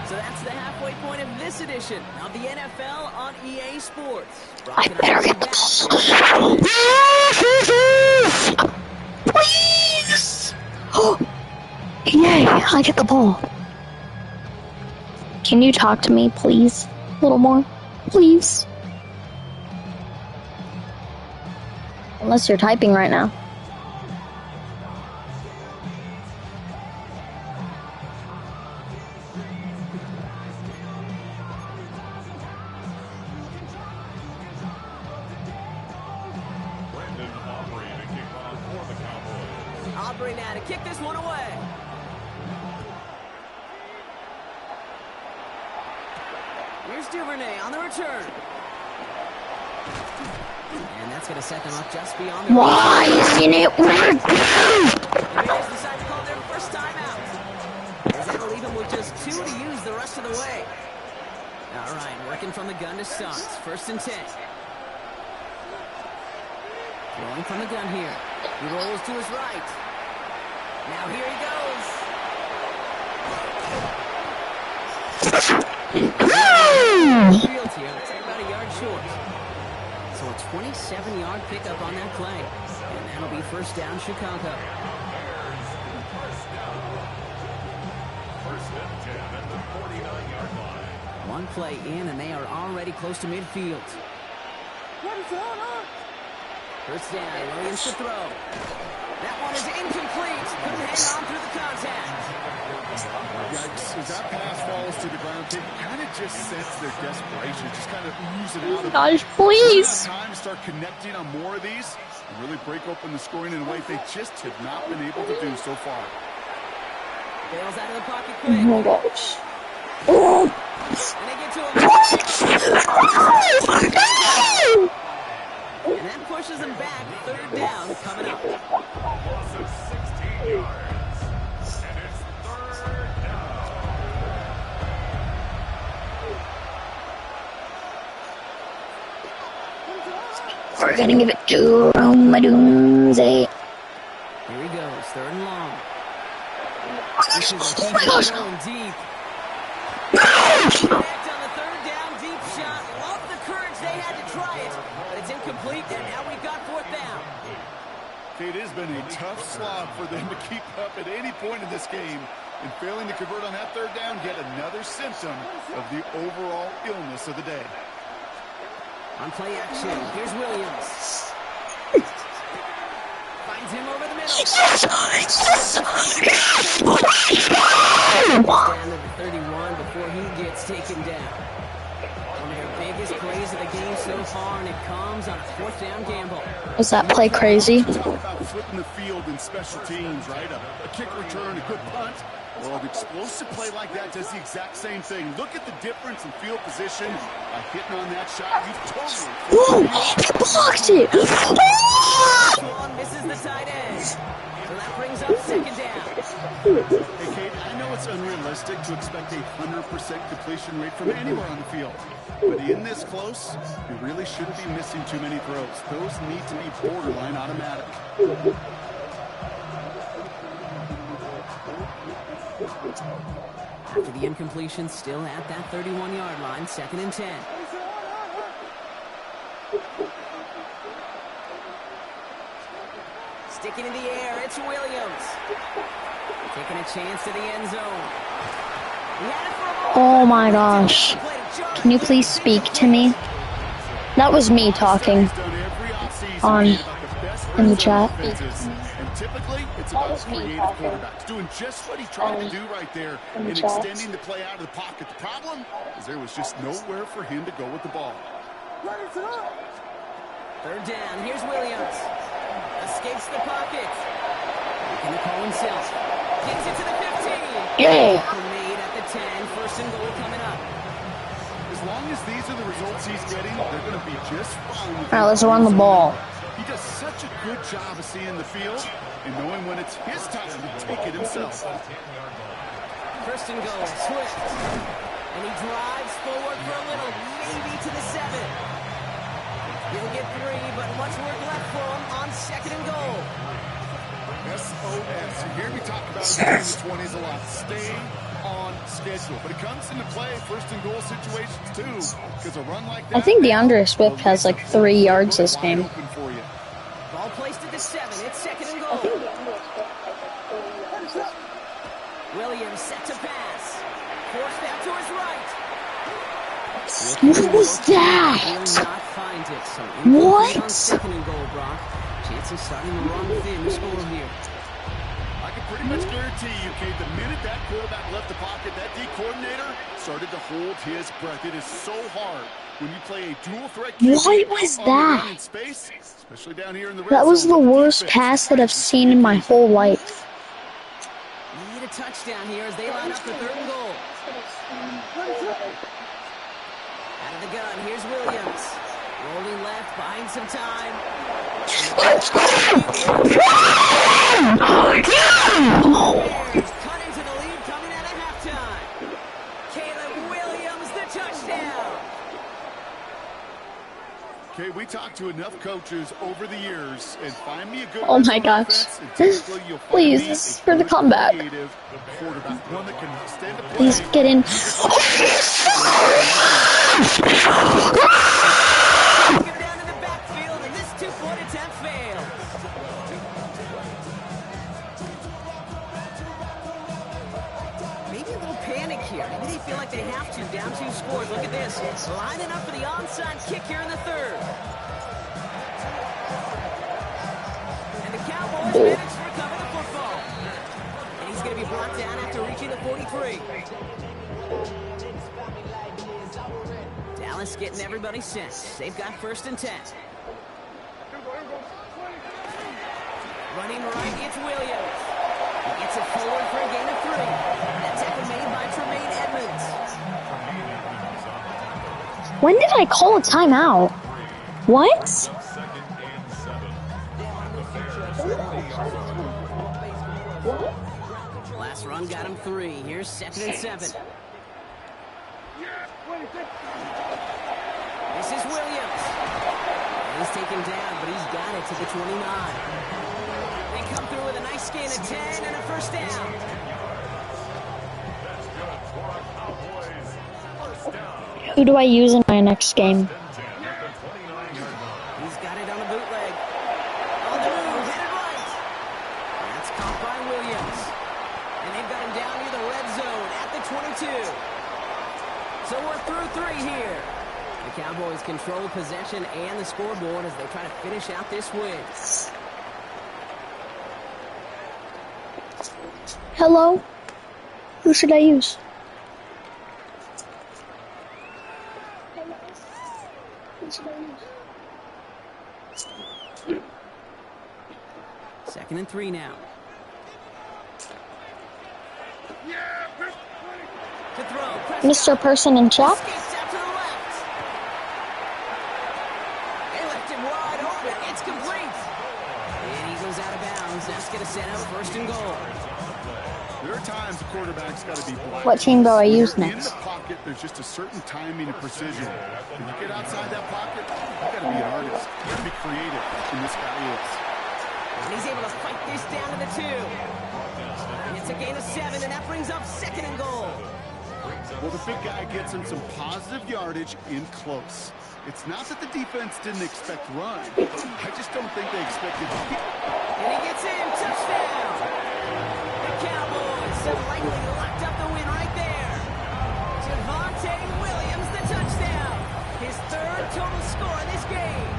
So that's the halfway point of this edition of the NFL on EA Sports. I better get the ball. Please! Oh, yay, I get the ball. Can you talk to me, please? A little more? Please? Unless you're typing right now. Aubrey now to kick this one away. Here's Duvernay on the return. And that's going to set them up just beyond the... Why isn't it working? The Bears decide to call their first timeout. As they leave him with just 2 to use the rest of the way. All right, working from the gun to start. First and 10. Throwing from the gun here. He rolls to his right. Now here he goes. Field here. Looks like about a yard short. So a 27-yard pickup on that play. And that'll be first down, Chicago. First and 10 at the 49-yard line. One play in, and they are already close to midfield. First down, Williams to throw. That one is incomplete. Couldn't hang on through the contact. Yikes. As that pass falls to the ground, they kind of just sense their desperation, just kind of oozing out of Gosh, please. Time to start connecting on more of these and really break open the scoring in a way they just have not been able to do so far. Bails out of the pocket quick. Oh my gosh. And they get to him. And that pushes them back. Third down coming up. Loss of 16 yards. And it's third down. We're gonna give it to Romadunze. Here he goes, third and long. Oh my gosh. Going deep. Connect on the third down, deep shot. Love the courage they had to try it, but it's incomplete, and now we've got fourth down. It has been a tough slog for them to keep up at any point in this game. And failing to convert on that third down, yet another symptom of the overall illness of the day. On play action, here's Williams. Finds him over the middle. Down to the 31 before he gets taken down. One of their biggest plays of the game so too far, and it comes on a 4th down gamble. Was that play crazy? Talk about flipping the field in special teams, right? A kick return, a good punt. Well, an explosive play like that does the exact same thing. Look at the difference in field position by hitting on that shot. You totally. Whoa! He blocked it! This one misses the tight end. So that brings up 2nd down. Hey, Kate, I know it's unrealistic to expect a 100% completion rate from anywhere on the field. But in this close, you really shouldn't be missing too many throws. Those need to be borderline automatic. After the incompletion, still at that 31-yard line, 2nd and 10. Sticking in the air, it's Williams. Taking a chance to the end zone. Oh my gosh. Can you please speak to me? That was me talking in the chat. And typically, it's about creative quarterbacks doing just what he tried to do right there and extending the play out of the pocket. The problem is there was just nowhere for him to go with the ball. 3rd down, here's Williams. Escapes the pocket. Making the call himself. Gives it to the 15. Yeah. Made at the 10, 1st and goal coming up. As long as these are the results he's getting, they're going to be just fine. All right, let's run the ball. He does such a good job of seeing the field and knowing when it's his time to take it himself. 1st and goal, Swift. And he drives forward for a little, maybe to the 7. He'll get 3, but much work left for him on 2nd and goal. SOS. You hear me talk about it in the 20s a lot. Stay on schedule. But it comes into play 1st and goal situations too. Because a run like that, I think DeAndre Swift has like 3 yards this game. Ball placed at the 7. It's 2nd and goal. Williams set to pass. Forced out to his right. What was that? What? 2nd and goal, Brock. Chance of starting the wrong thing to score here. I can pretty much guarantee you, Kate, the minute that quarterback left the pocket, that D coordinator started to hold his breath. It is so hard when you play a dual threat. What was that? Space, especially down here in the red That was zone. the worst pass that I've seen in my whole life. Need a touchdown here as they line up for 3rd and goal. Out of the gun, here's Williams. Rolling left, buying some time. Bears cut into the lead coming out of halftime. Caleb Williams, the touchdown. Okay, we talked to enough coaches over the years, and find me a good. Oh my gosh. Please, this is for the comeback. One that can extend the play. Please get in. Down in the backfield, and this 2-point attempt failed. Maybe a little panic here. Maybe they feel like they have to. Down 2 scores. Look at this. Lining up for the onside kick here in the 3rd. And the Cowboys manage to recover the football. And he's going to be brought down after reaching the 43. Dallas getting everybody set. They've got 1st and 10. Running right, it's Williams. He gets it forward for a gain of 3. That tackle made by Tremaine Edmonds. When did I call a timeout? What? Last run got him 3. Here's 2nd and 7. This is Williams. He's taken down, but he's got it to the 29. They come through with a nice gain of 10 and a 1st down. Who do I use in my next game? He's got it on a bootleg. On the move, headed right. That's caught by Williams. And they've got him down near the red zone at the 22. So we're through 3 here. The Cowboys control possession and the scoreboard as they try to finish out this win. Hello? Who should I use? Who should I use? 2nd and 3 now. To throw, Mr. Person in chat. escapes out to the left. They left him wide open. It's complete. And he goes out of bounds. That's going to set up 1st and goal. There are times the quarterback's got to be black. What team do I When use you're next? in the pocket, there's just a certain timing and precision. When you get outside that pocket, you got to be an artist. You got to be creative, and this guy is. And he's able to fight this down to the 2. And it's a gain of 7, and that brings up 2nd and goal. Well, the big guy gets him some positive yardage in close. It's not that the defense didn't expect run. I just don't think they expected. And he gets in. Touchdown. The Cowboys have likely locked up the win right there. Javonte Williams, the touchdown. His 3rd total score in this game.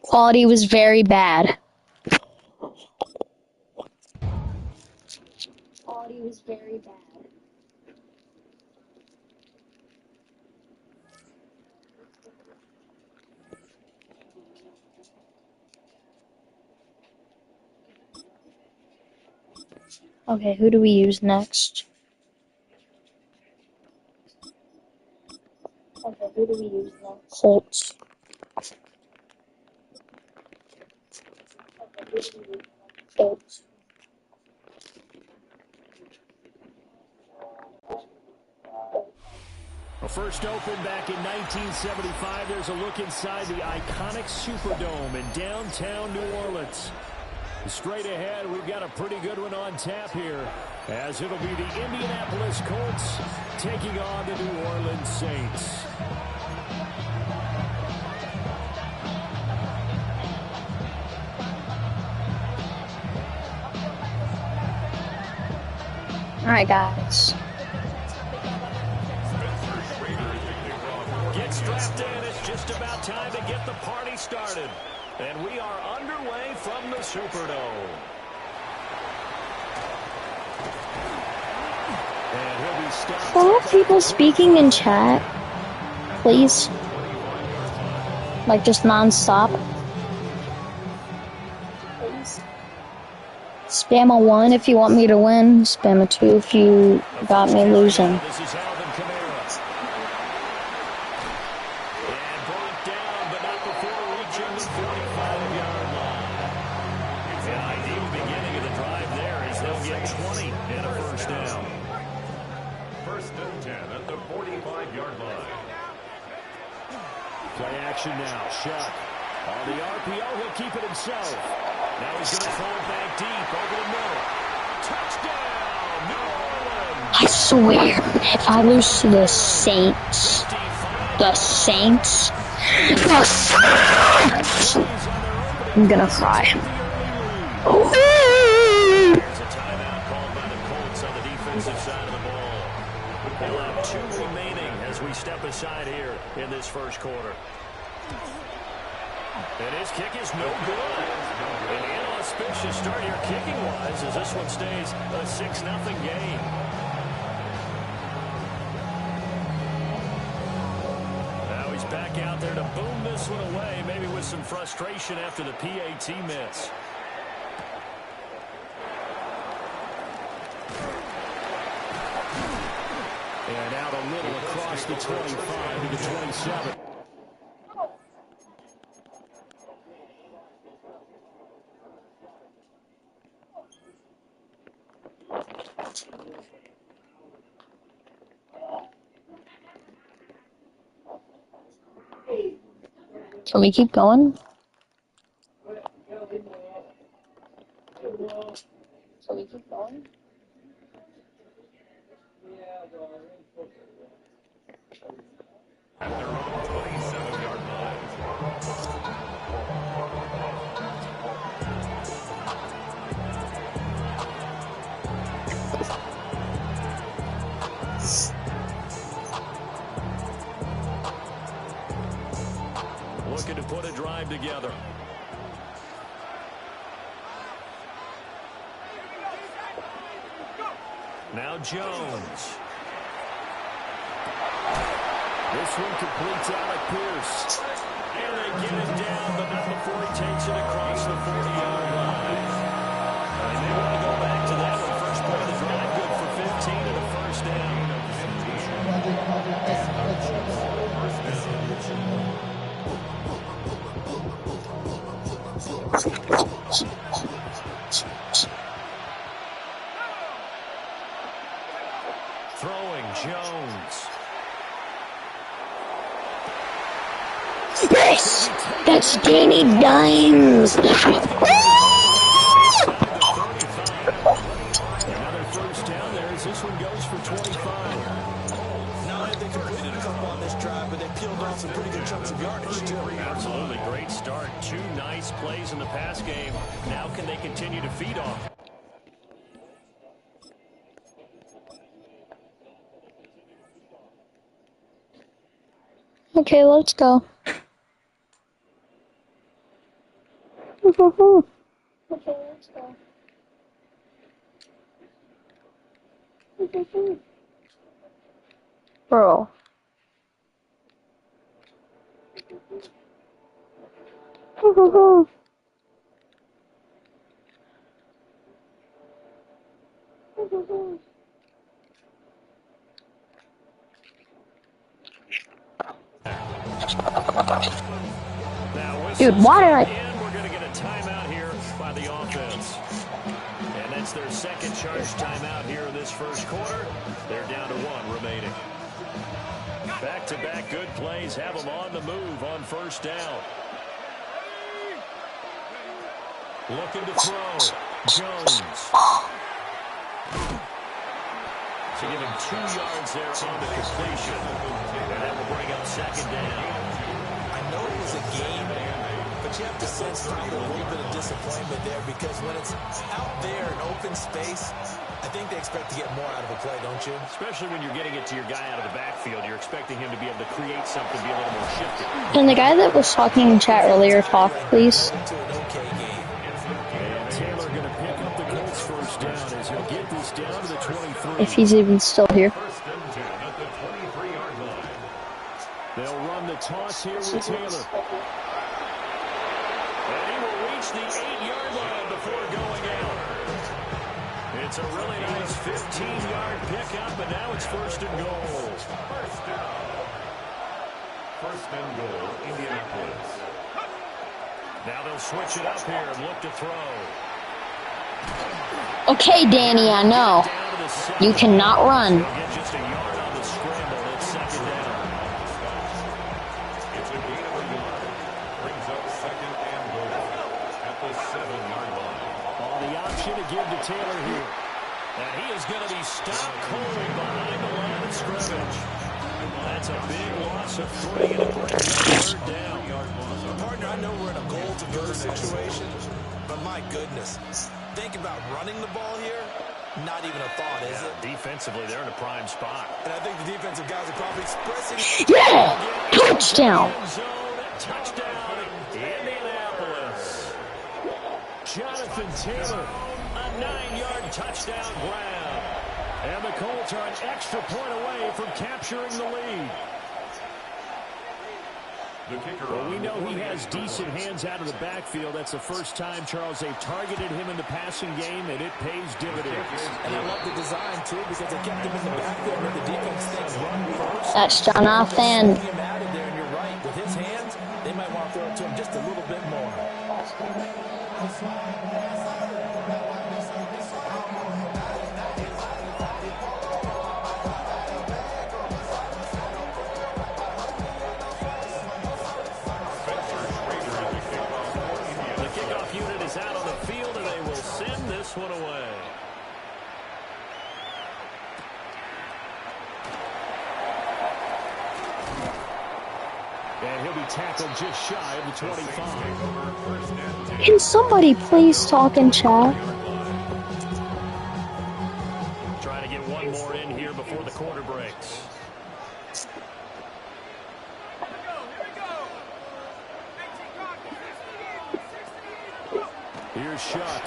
Quality was very bad. Quality was very bad. Okay, who do we use next? Okay, who do we use next? Colts. Colts. First opened back in 1975. There's a look inside the iconic Superdome in downtown New Orleans. Straight ahead, we've got a pretty good one on tap here, as it'll be the Indianapolis Colts taking on the New Orleans Saints. All right, guys. Get strapped in. It's just about time to get the party started. And we are underway from the Superdome. And he'll be stopped. Are people speaking in chat, please? Like just non-stop? Please. Spam a 1 if you want me to win. Spam a 2 if you got me losing. This is Alvin Kamara. And brought down, but not before reaching the 45-yard line. An ideal beginning of the drive there as they'll get 20 and a first down. 1st and 10 at the 45-yard line. Play action now. Shuck. On the RPO, he'll keep it himself. Now he's going to throw it back deep over the middle. Touchdown, New Orleans! I swear, if I lose to the Saints, I'm gonna cry. There's a timeout called by the Colts on the defensive side of the ball. They'll have 2 remaining as we step aside here in this first quarter. And his kick is no good. An inauspicious start here kicking-wise as this one stays a 6-0 game. Now he's back out there to boom this one away, maybe with some frustration after the PAT miss. And out a little across the 25 to the 27. Can we keep going? Can we keep going? At their own 27-yard line. Looking to put a drive together. Now Now Jones. This one completes Alec Pierce. And they get it down, but not before he takes it across the 40-yard line. And they want to go back to that one. First play of the drive, good for 15 and a first down. Throwing Jones. Yes! That's Danny Dimes! Another first down there as this one goes for 25. Not only they completed a couple on this drive, but they peeled off some pretty good chunks of yardage, too. Absolutely great start. 2 nice plays in the pass game. Now can they continue to feed off? Okay, let's go. Okay, let's go. Bro. Dude, why did I... We're going to get a timeout here by the offense. And that's their second charge timeout here in this first quarter. They're down to 1 remaining. Back-to-back good plays have them on the move on first down. Looking to throw. Jones. To give him 2 yards there on the completion. And that will bring up second down. I know it was a game, but you have to sense probably a little bit of disappointment there because when it's out there in open space, I think they expect to get more out of a play, don't you? Especially when you're getting it to your guy out of the backfield. You're expecting him to be able to create something, be a little more shifty. Can the guy that was talking in chat earlier talk, please? To an okay game. And Taylor going to pick up the Colts first down as he'll get this down to the 23. If he's even still here. First and 10 at the 23-yard line. They'll run the toss here with Taylor. And he will reach the 8-yard line before going out. It's a really nice 15-yard pickup, and now it's first and goal. First down. First and goal, Indianapolis. Now they'll switch it up here and look to throw. Okay, Danny, I know. You cannot run. They'll get just a yard on the scramble. It's second down. It's a gain of a yard. Brings up second and goal at the 7-yard line. On the option to give to Taylor here. And he is going to be stopped cold behind the line of scrimmage. That's a big loss of 3, and it brings up third down. Partner, I know we're in a goal-to-go situation, but my goodness, think about running the ball here. Not even a thought, is it? Defensively, they're in a prime spot. And I think the defensive guys are probably expressing... Yeah! Touchdown! Touchdown, Indianapolis. Jonathan Taylor, a 9-yard touchdown grab. And the Colts are an extra point away from capturing the lead. Well, we know he has decent hands out of the backfield. That's the first time, Charles, they've targeted him in the passing game, and it pays dividends. And I love the design, too, because they kept him in the backfield where the defense thinks run first. That's Jonathan. Him added there, and you're right. With his hands, they might want to throw it to him just a little bit more. Out on the field, and they will send this one away. And he'll be tackled just shy of the 25. Can somebody please talk in chat? Trying to get one more in here before the quarter breaks. Here's Shuck.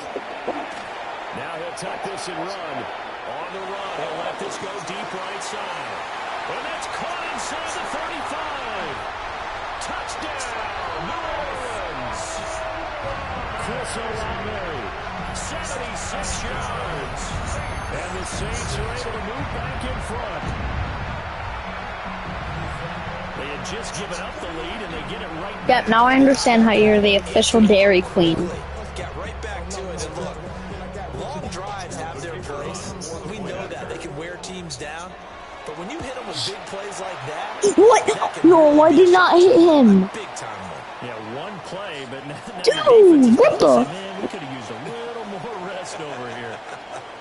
Now he'll tuck this and run. On the run, he'll let this go deep right side. And that's caught inside the 35. Touchdown, New Orleans. Chris Olave, 76 yards. And the Saints are able to move back in front. They had just given up the lead, and they get it right back. Yep, now I understand how you're the official Dairy Queen. Get right back to it. And look, long drives have their place. We know that. They can wear teams down. But when you hit them with big plays like that... What? No, I did not hit him. Big time one. Yeah, one play, but now dude, what the? Man, we could have used a little more rest over here.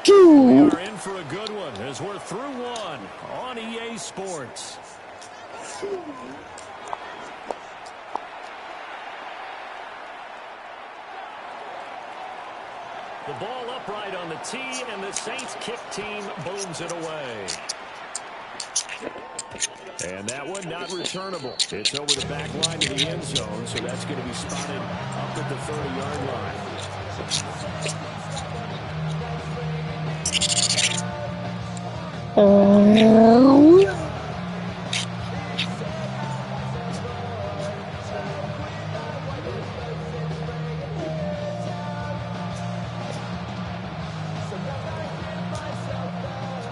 Dude. We are in for a good one as we're through one on EA Sports. The ball upright on the tee, and the Saints kick team booms it away. And that one not returnable. It's over the back line to the end zone, so that's going to be spotted up at the 30-yard line.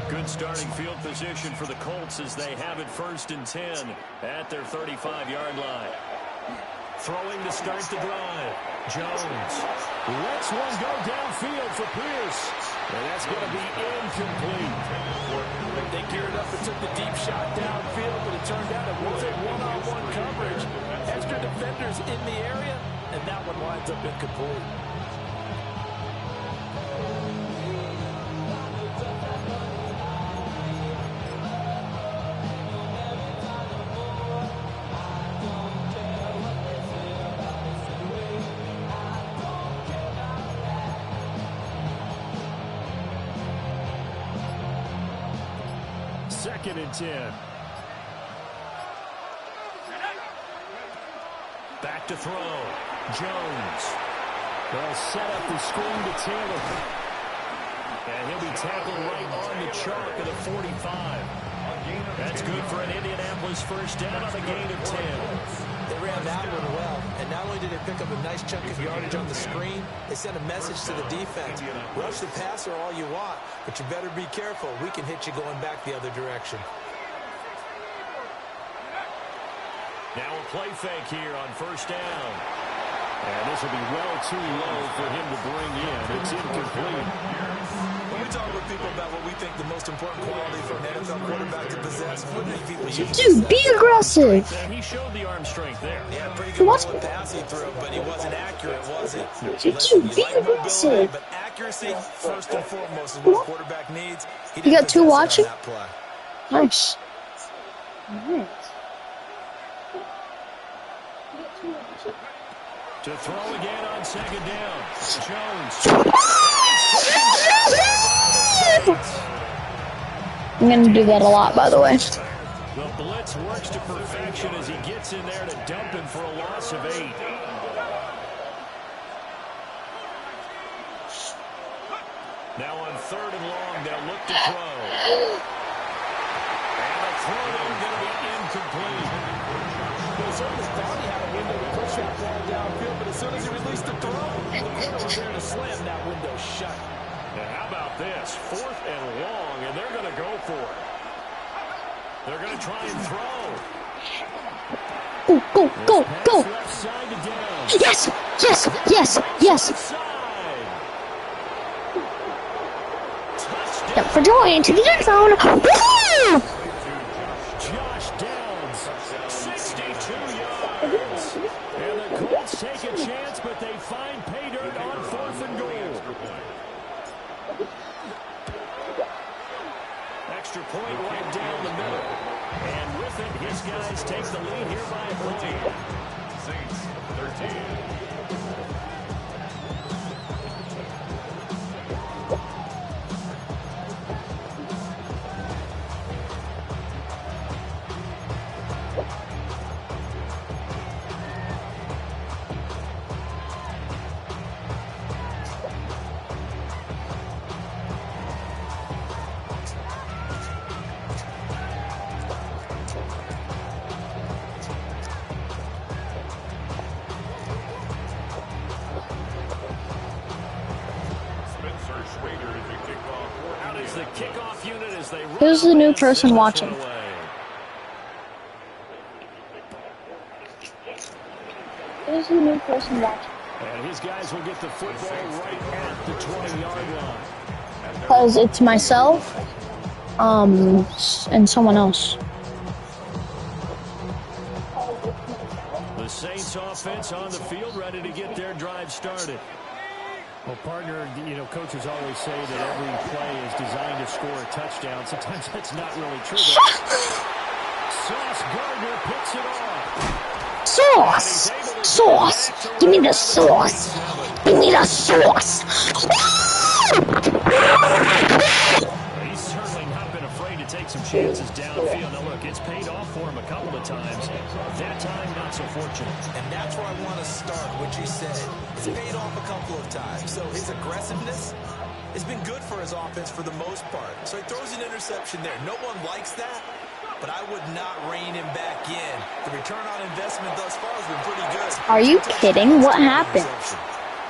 Good starting field position for the Colts as they have it 1st and 10 at their 35-yard line. Throwing to start the drive. Jones lets one go downfield for Pierce. And that's going to be incomplete. They geared up and took the deep shot downfield, but it turned out it wasn't one-on-one coverage. Extra defenders in the area, and that one winds up incomplete. Second and 10. Back to throw. Jones. They'll set up the screen to Taylor. And he'll be tackled right on the chalk of the 45. That's good for an Indianapolis first down on a gain of 10. They ran that one well, and not only did they pick up a nice chunk of yardage on the screen, they sent a message to the defense. Rush the passer all you want, but you better be careful. We can hit you going back the other direction. Now a play fake here on first down. And this will be well too low for him to bring in. It's incomplete. When we talk with people about what we think the most important quality for an NFL quarterback to possess, what do people usually Dude, be aggressive. He showed the arm strength there. Yeah, pretty good pass he threw, but he wasn't accurate, was he? Dude, be aggressive. But accuracy, first and foremost, is what a quarterback needs. You got two watching? Nice. Nice. To throw again on second down. Jones. I'm going to do that a lot, by the way. The blitz works to perfection as he gets in there to dump him for a loss of 8. Now on 3rd and long, they'll look to throw. And the throw is going to be incomplete. They certainly thought he had a window to push that ball downfield, but as soon as he released the throw, the corner was there to slam that window shut. And how about this? 4th and long, and they're going to go for it. They're going to try and throw. Go, go, go, go. Yes, yes, yes, yes. Step for joy into the end zone. Woo! Josh Downs, 62 yards. And the Colts take a chance, but they find pay dirt on 4th and goal. Extra point right down the middle. And with it, his guys take the lead here by a point. Saints, 13. Who's the new person watching? Who's the new person watching? And his guys will get the football right at the 20-yard line. Because it's myself, and someone else. The Saints offense on the field, ready to get their drive started. Well, partner, you know, coaches always say that every play is designed to score a touchdown. Sometimes that's not really true. Sauce Gardner picks it off. Sauce! Sauce! Give me the sauce! Give me the sauce! He's certainly not been afraid to take some chances downfield. Now, look, it's paid off for him a couple of times. That time, not so fortunate. And that's where I want to start, what you said. It's paid off a couple of times. So his aggressiveness has been good for his offense for the most part. So he throws an interception there. No one likes that, but I would not rein him back in. The return on investment thus far has been pretty good. Are you kidding? What happened?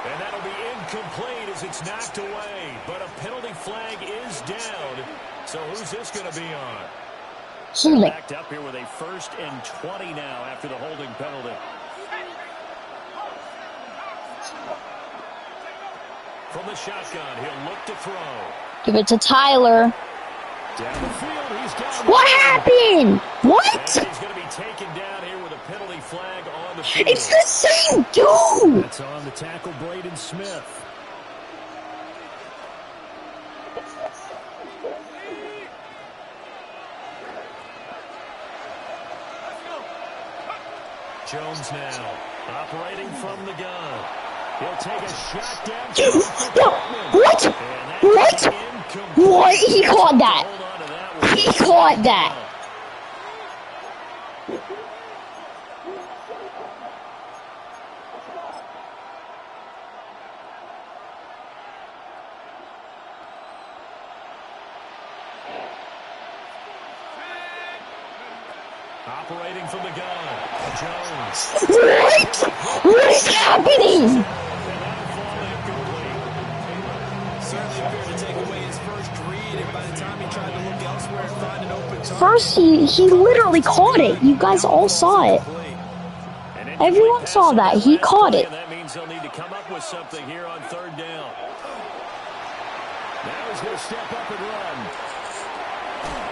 And that'll be incomplete as it's knocked away. But a penalty flag is down. So who's this going to be on? Holding. Backed up here with a 1st and 20 now after the holding penalty. From the shotgun, he'll look to throw. Give it to Tyler. Down the field, he's down. What happened? What? And he's going to be taken down here with a penalty flag on the field. It's the same dude. That's on the tackle, Braden Smith. Jones now, operating from the gun. He'll take a shot down. What? What? What? He caught that. He caught that. Operating from the gun, Jones. What? What is happening? Certainly appeared to take away his first read, and by the time he tried to look elsewhere and find an open target. First, he literally caught it. You guys all saw it. Everyone saw that. He caught it. That means he'll need to come up with something here on 3rd down. Now he's going to step up and run.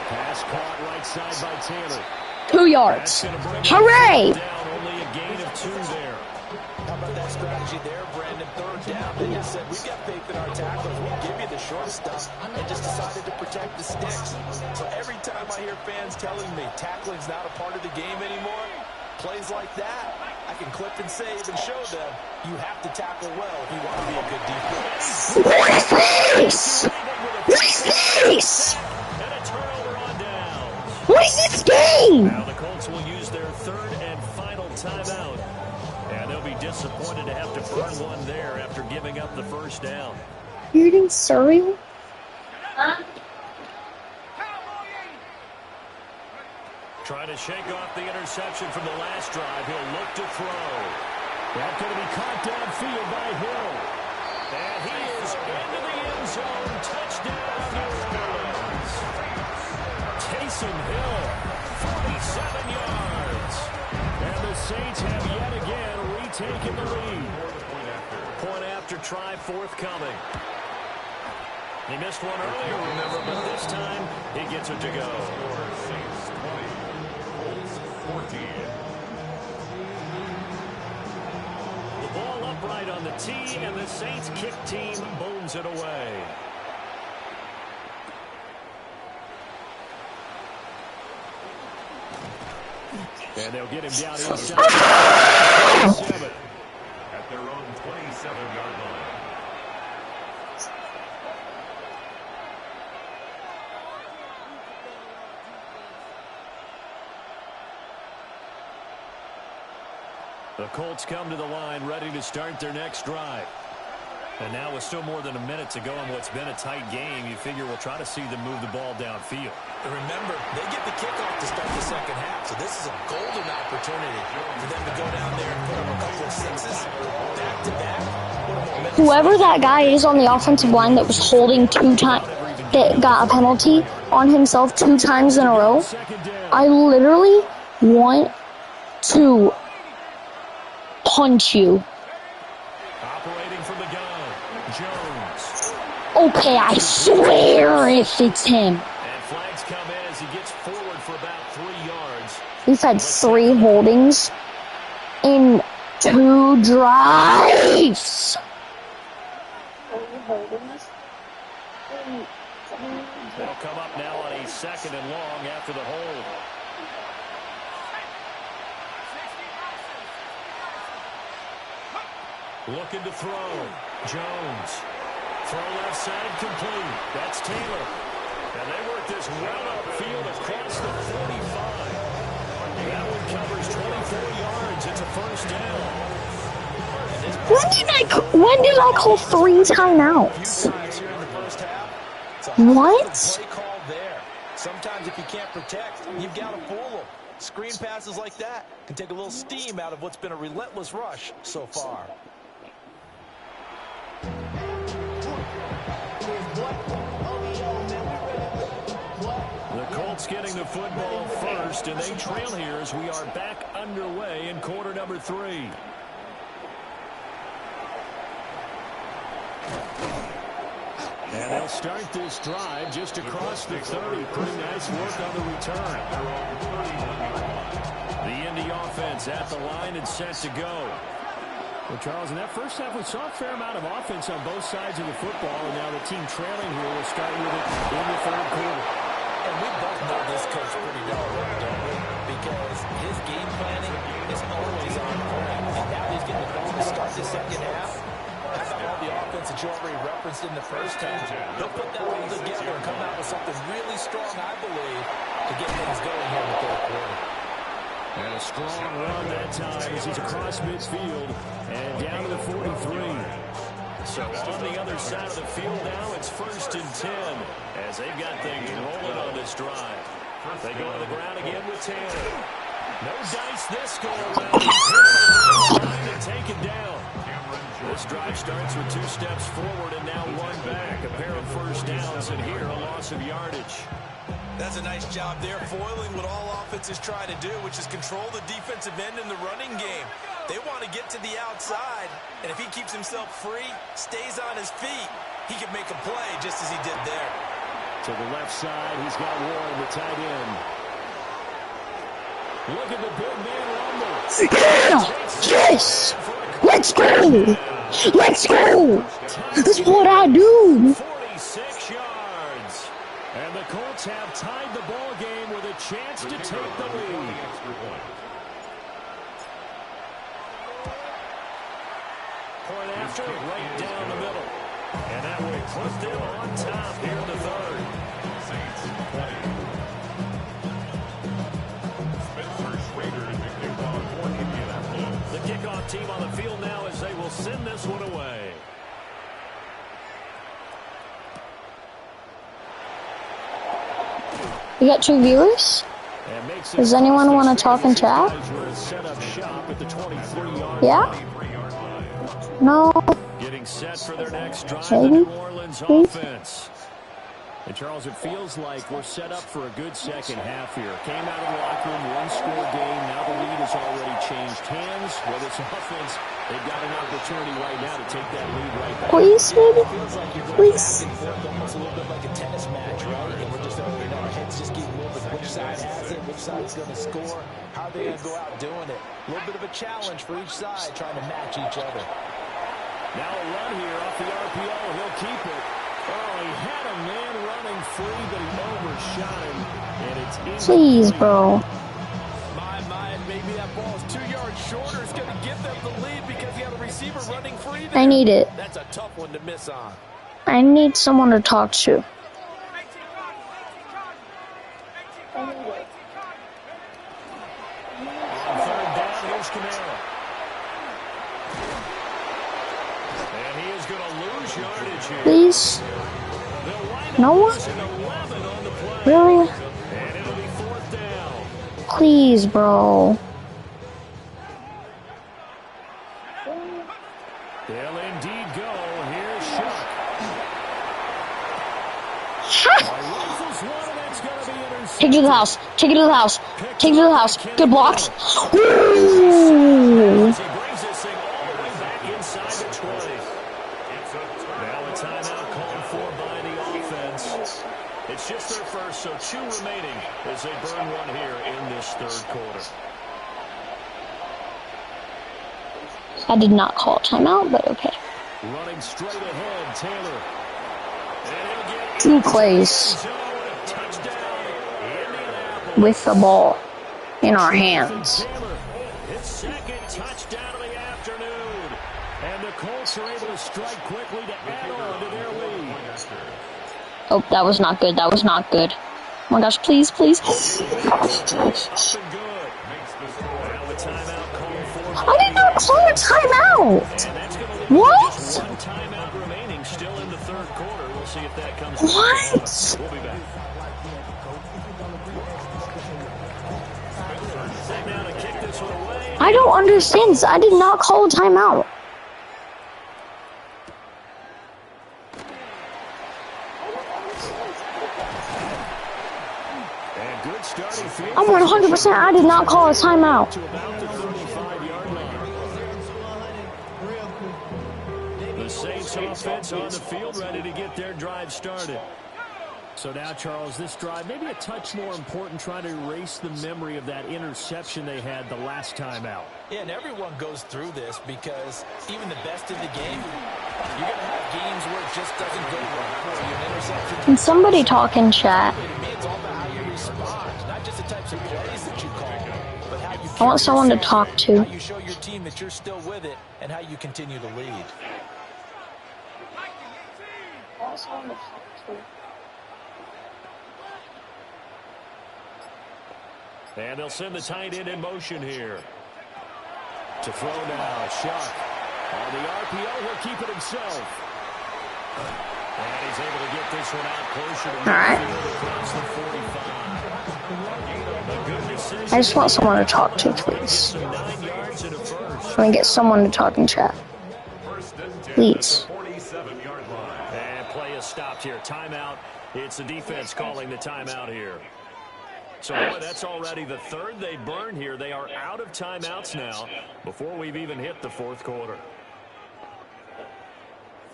Pass caught right side by Taylor. 2 yards. Hooray! Only a gain of 2 there. How about that strategy there, Brandon? 3rd down. They just said, we've got faith in our tacklers. We'll give you the short stuff, and just decided to protect the sticks. So every time I hear fans telling me tackling's not a part of the game anymore, plays like that, I can clip and save and show them you have to tackle well if you want to be a good defense. What is this? What is this? And a turnover on down. What is this game? Now the Colts will use their 3rd and final timeout. And they'll be disappointed to have to burn one there after giving up the 1st down. You're eating cereal? Trying to shake off the interception from the last drive. He'll look to throw. That's going to be caught downfield by Hill. And he is into the end zone. Touchdown, New Orleans. Taysom Hill, 47 yards. And the Saints have yet again retaken the lead. Point after try forthcoming. He missed one earlier, remember, but this time he gets it to go. Saints 20, Colts 14. The ball upright on the tee, and the Saints kick team booms it away. And they'll get him down inside. At their own 27-yard line. The Colts come to the line ready to start their next drive. And now with still more than a minute to go in what's been a tight game, you figure we'll try to see them move the ball downfield. And remember, they get the kickoff to start the 2nd half, so this is a golden opportunity for them to go down there and put up a couple of sixes back-to-back. Whoever that guy is on the offensive line that was holding 2 times, that got a penalty, on himself 2 times in a row, I literally want to punch you. Operating from the gun, Jones. Okay, I swear if it's him. And flags come in as he gets forward for about 3 yards. He's had 3 holdings in 2 drives. They'll come up now on a 2nd and long after the hold. Looking to throw. Jones. Throw left side complete. That's Taylor. And they work this well upfield across the 45. That one covers 24 yards. It's a first down. When did I call 3 timeouts? What? Sometimes if you can't protect, you've got to fool them. Screen passes like that can take a little steam out of what's been a relentless rush so far. The Colts getting the football first, and they trail here as we are back underway in quarter number 3. And they'll start this drive just across the 30. Pretty nice work on the return. The Indy offense at the line and set to go. Well, Charles, in that first half, we saw a fair amount of offense on both sides of the football, and now the team trailing here will start with it in the 3rd quarter. And we both know this coach pretty darn well, don't we? Because his game planning is always on point. And now he's getting the ball to start the 2nd half. How about all the offense that you already referenced in the first half? He'll put that all together and come out with something really strong, I believe, to get things going here in the 3rd quarter. And a strong run that time as he's across midfield and down to the 43. So on the other side of the field now, it's 1st and 10 as they've got things rolling on this drive. They go to the ground again with Taylor. No dice this go around. He's hit and taken down. This drive starts with 2 steps forward and now 1 back. A pair of first downs and here a loss of yardage. That's a nice job there, foiling what all offenses try to do, which is control the defensive end in the running game. They want to get to the outside, and if he keeps himself free, stays on his feet, he can make a play just as he did there. To the left side, he's got Warren, the tight end. Look at the big man rumble. Yeah! Yes! Let's go! Let's go! That's what I do! 46 yards. And the Colts have tied the ball game with a chance to take the lead. Point after, right down the middle. And that will put them on top here in the 3rd. The kickoff team on the field now as they will send this one away. We got 2 viewers? Does anyone want to talk in chat? Yeah? No? Getting set for their next drive, Maybe? the New Orleans offense. And Charles, it feels like we're set up for a good second half here. Came out of the locker room, 1-score game. Now the lead has already changed hands. Whether it's offense, they've got an opportunity right now to take that lead right back. Please, baby. Please. Almost a little bit like a tennis match, right? And we're just our heads just keep moving. Which side has it? Which side's going to score? How are they going to go out doing it? A little bit of a challenge for each side, trying to match each other. Now a run here off the RPO. He'll keep it. Oh, he had a man running free, but he overshot him. And it's Please, bro. My, maybe that ball's 2 yards shorter. It's going to give them the lead because he had a receiver running free there. I need it. That's a tough one to miss on. I need someone to talk to. On 3rd down, here's Kamara. And he is going to lose yardage here. Please? No one? Really? And it'll be 4th down. Please, bro. They'll indeed go. Here's Shuck. Ha! Rifles one and to the house. Take it to the house. Take it to the house. Good blocks. Ooh. He brings this thing all the way back inside the 20. Now a timeout called for by the offense. It's just their first, so 2 remaining as they burn one here in this third quarter. I did not call a timeout, but okay. Running straight ahead, Taylor. 2 plays with the ball in our hands. His second touchdown of the afternoon. And the Colts are able to strike quickly to add on to their lead. Oh, that was not good. That was not good. Oh my gosh, please, please. I did not call a timeout. What? One timeout remaining still in the third quarter. We'll see if that comes. What? We'll be back. Now to kick this one away. I don't understand this. I did not call a timeout. I'm 100%. I did not call a timeout. The Saints offense on the field, ready to get their drive started. So now, Charles, this drive maybe a touch more important, trying to erase the memory of that interception they had the last time out. Yeah, and everyone goes through this because even the best in the game, you're going to have games where it just doesn't go right for you. An interception. Can somebody talk in chat? To me, it's all about how you respond, not just the types of plays that you call, but how you I want someone to talk to. how you show your team that you're still with it, and how you continue to lead. And they'll send the tight end in motion here. To throw now, Shuck. On the RPO, he'll keep it himself. And he's able to get this one out closer to midfield across the 45. I just want someone to talk to, please. Let me get someone to talk in chat. Please. And play is stopped here. Timeout. It's the defense calling the timeout here. So, boy, that's already the third they burn here. They are out of timeouts now before we've even hit the fourth quarter.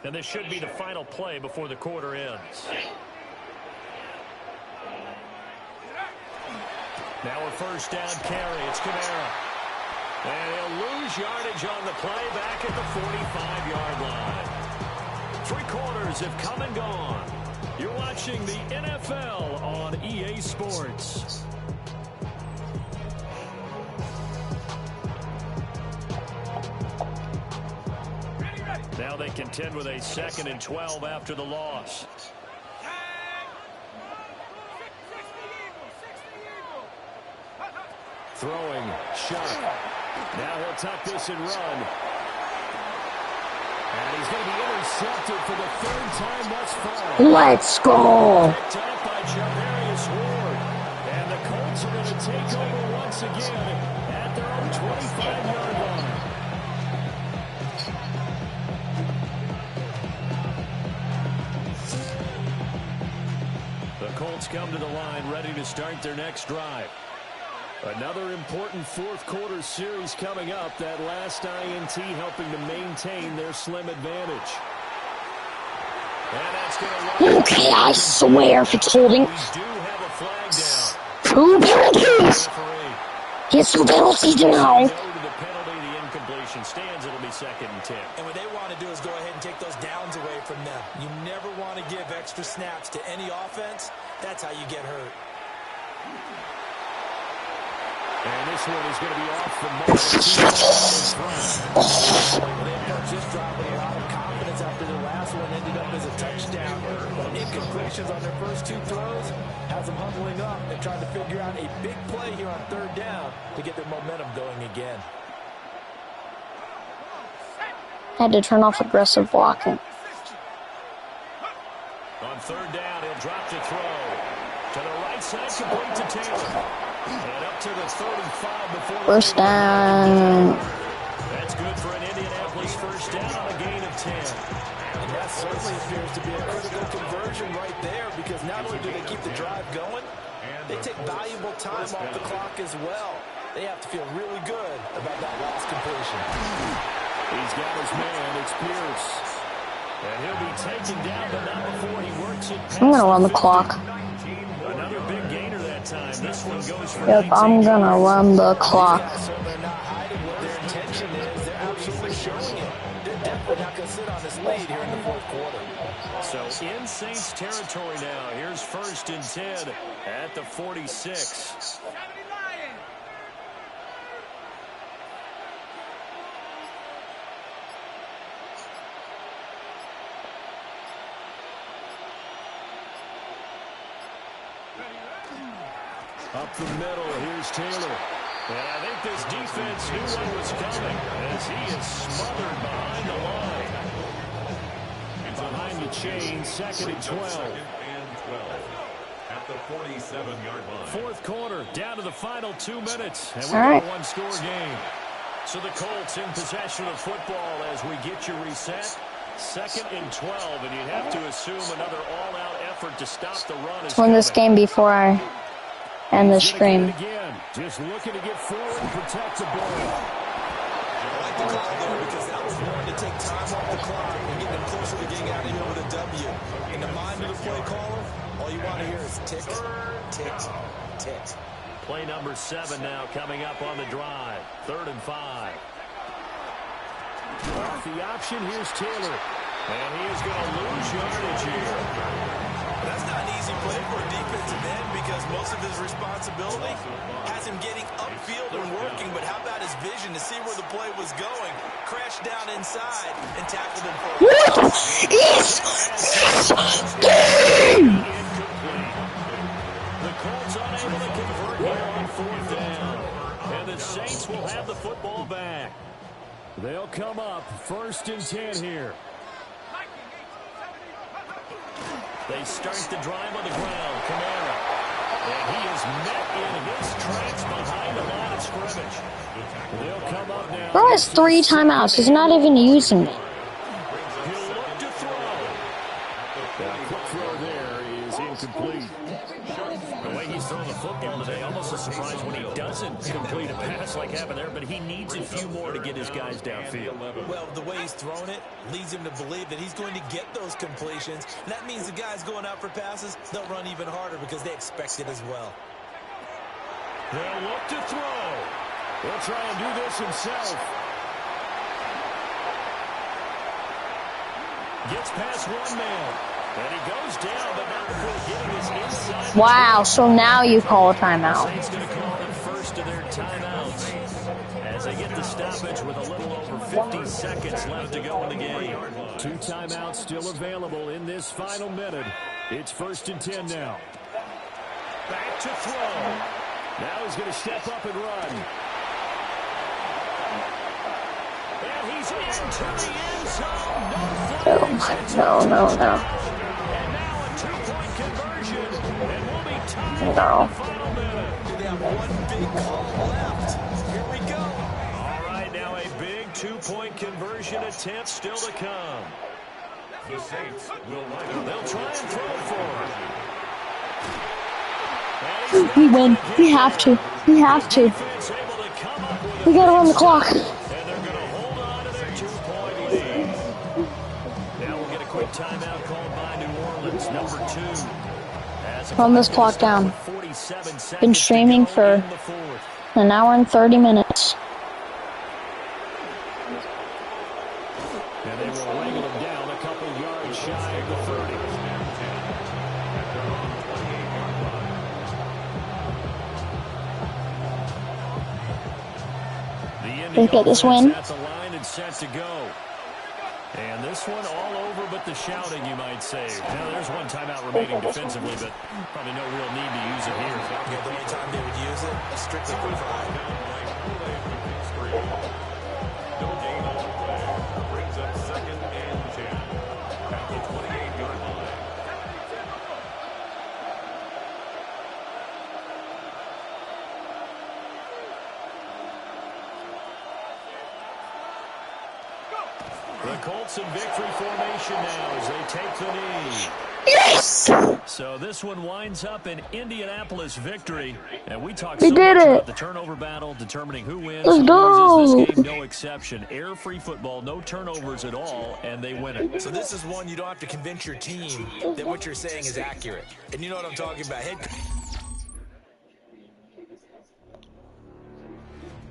And this should be the final play before the quarter ends. Now a first down carry. It's Kamara. And he'll lose yardage on the play back at the 45-yard line. 3 quarters have come and gone. You're watching the NFL on EA Sports. Now they contend with a 2nd and 12 after the loss. Throwing, Shuck. Now he'll tuck this and run. And he's going to be intercepted for the 3rd time thus far. Let's go. Picked up by Javarius Ward. And the Colts are going to take over once again at their own 25-yard line. The Colts come to the line ready to start their next drive. Another important fourth quarter series coming up. That last INT helping to maintain their slim advantage. And that's going to Okay, I swear if it's holding. We do have a flag down. 2 penalties. Get 2 penalties now. The penalty, the incompletion stands. It'll be 2nd and 10. And what they want to do is go ahead and take those downs away from them. You never want to give extra snaps to any offense. That's how you get hurt. And this one is going to be off the mark. They approached this drive with a lot of confidence after the last one ended up as a touchdown. Incompletions on their first 2 throws has them huddling up and trying to figure out a big play here on 3rd down to get their momentum going again. Had to turn off aggressive blocking. On 3rd down, he'll drop the throw. To the right side, complete to Taylor. And up to the 35 before the First down. That's good for an Indianapolis first down on a gain of 10. And that certainly appears to be a critical conversion right there, because not only do they keep the drive going, They take valuable time off the clock as well. They have to feel really good about that last completion. He's got his man. It's Pierce. And he'll be taken down, but not before he works it past I'm gonna run the clock. Another big gainer that time. This one goes for Yep, I'm gonna run the clock. They're not hiding what their intention is. They're absolutely showing it. They're definitely not going to sit on this lead here in the fourth quarter. So in Saints territory now. Here's 1st and 10 at the 46. Up the middle, here's Taylor. And I think this defense knew what was coming as he is smothered behind the line. Behind the chain, 2nd and 12. At the 47-yard line. Fourth quarter, down to the final 2 minutes. And we've All right. got a one-score game. So the Colts in possession of football as we get you reset. 2nd and 12, and you'd have to assume another all-out effort to stop the run. Let's win this game before I end the stream. Just looking to get forward and protect the ball. I like the call there because that was one to take time off the clock and get them closer to getting out of here with a W. In the mind of the play caller, all you want to hear is tick, tick, tick. Play number 7 now coming up on the drive. 3rd and 5. Off the option, here's Taylor. And he is going to lose yardage here. That's not an easy play for a defensive end because most of his responsibility has him getting upfield and working, but how about his vision to see where the play was going, crashed down inside, and tackled him for a The Colts unable to convert here on 4th down. And the Saints will have the football back. They'll come up 1st and 10 here. They start the drive on the ground. Kamara. And he is met in his tracks behind the line of scrimmage. They'll come up now. Bro has 3 timeouts. He's not even using it. He'll look to throw. That quick throw there is incomplete. The way he's throwing the football today, almost a surprise when he doesn't complete a pass like happened there, but he needs a few more to get his guys downfield. Well, the way he's thrown it leads him to believe that he's going to get those completions. And that means the guys going out for passes, they'll run even harder because they expect it as well. They'll look to throw. He'll try and do this himself. Gets past one man. And he goes down, but not before getting his inside. Wow, so now you call a timeout. Saints going to call them first of their timeouts as they get the stoppage with a little over 50 seconds left to go in the game. 2 timeouts still available in this final minute. It's 1st and 10 now. Back to throw. Now he's going to step up and run. And he's into the end zone. No. No. They have one big call left. Here we go. All right, now a big 2-point conversion attempt still to come. The Saints will line up. They'll try and throw for it. We win. We have to. We have to. We gotta run the clock. And they're going to hold on to their 2-point lead. Now we'll get a quick timeout called by New Orleans, number 2. Run this clock down. Been streaming for an hour and 30 minutes. And they will wrangle him down a couple yards shy of the 30. They get this win. At the line and set to go. And this one all over but the shouting, you might say. Now, there's one timeout remaining defensively, but probably no real need to use it here. The only time they would use it is strictly for pride. No gain on the play. Brings up 2nd and 10 at the 28-yard line. The Colts in victory formation now as they take the knee. Yes! So this one winds up in Indianapolis victory. And we talked We so did much it. about the turnover battle, determining who wins, Let's who go. loses. This game, no exception. Air-free football, no turnovers at all, and they win it. So this is one you don't have to convince your team that what you're saying is accurate. And you know what I'm talking about.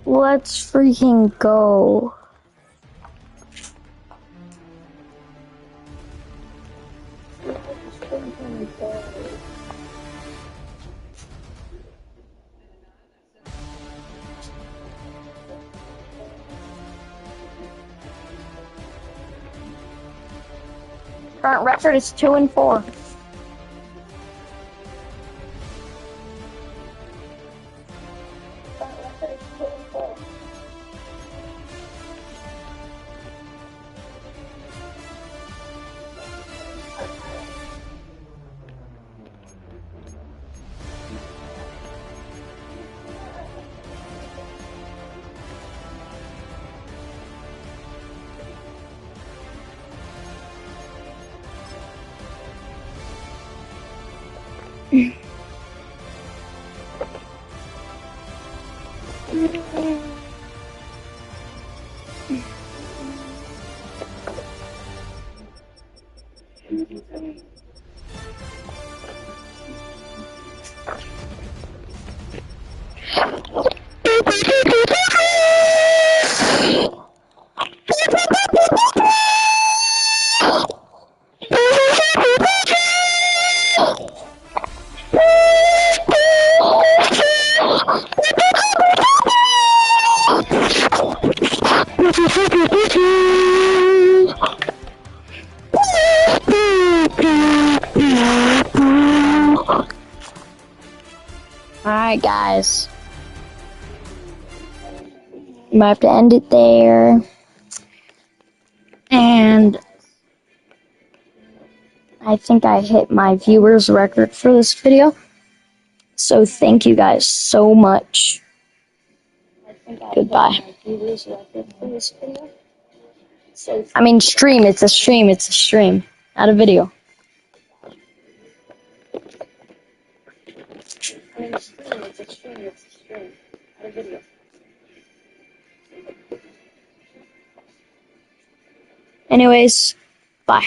Let's freaking go. Current record is 2-4. Alright, guys. I might have to end it there. And I think I hit my viewers record for this video. So thank you guys so much. Goodbye. I mean stream, it's a stream, not a video. Anyways, bye.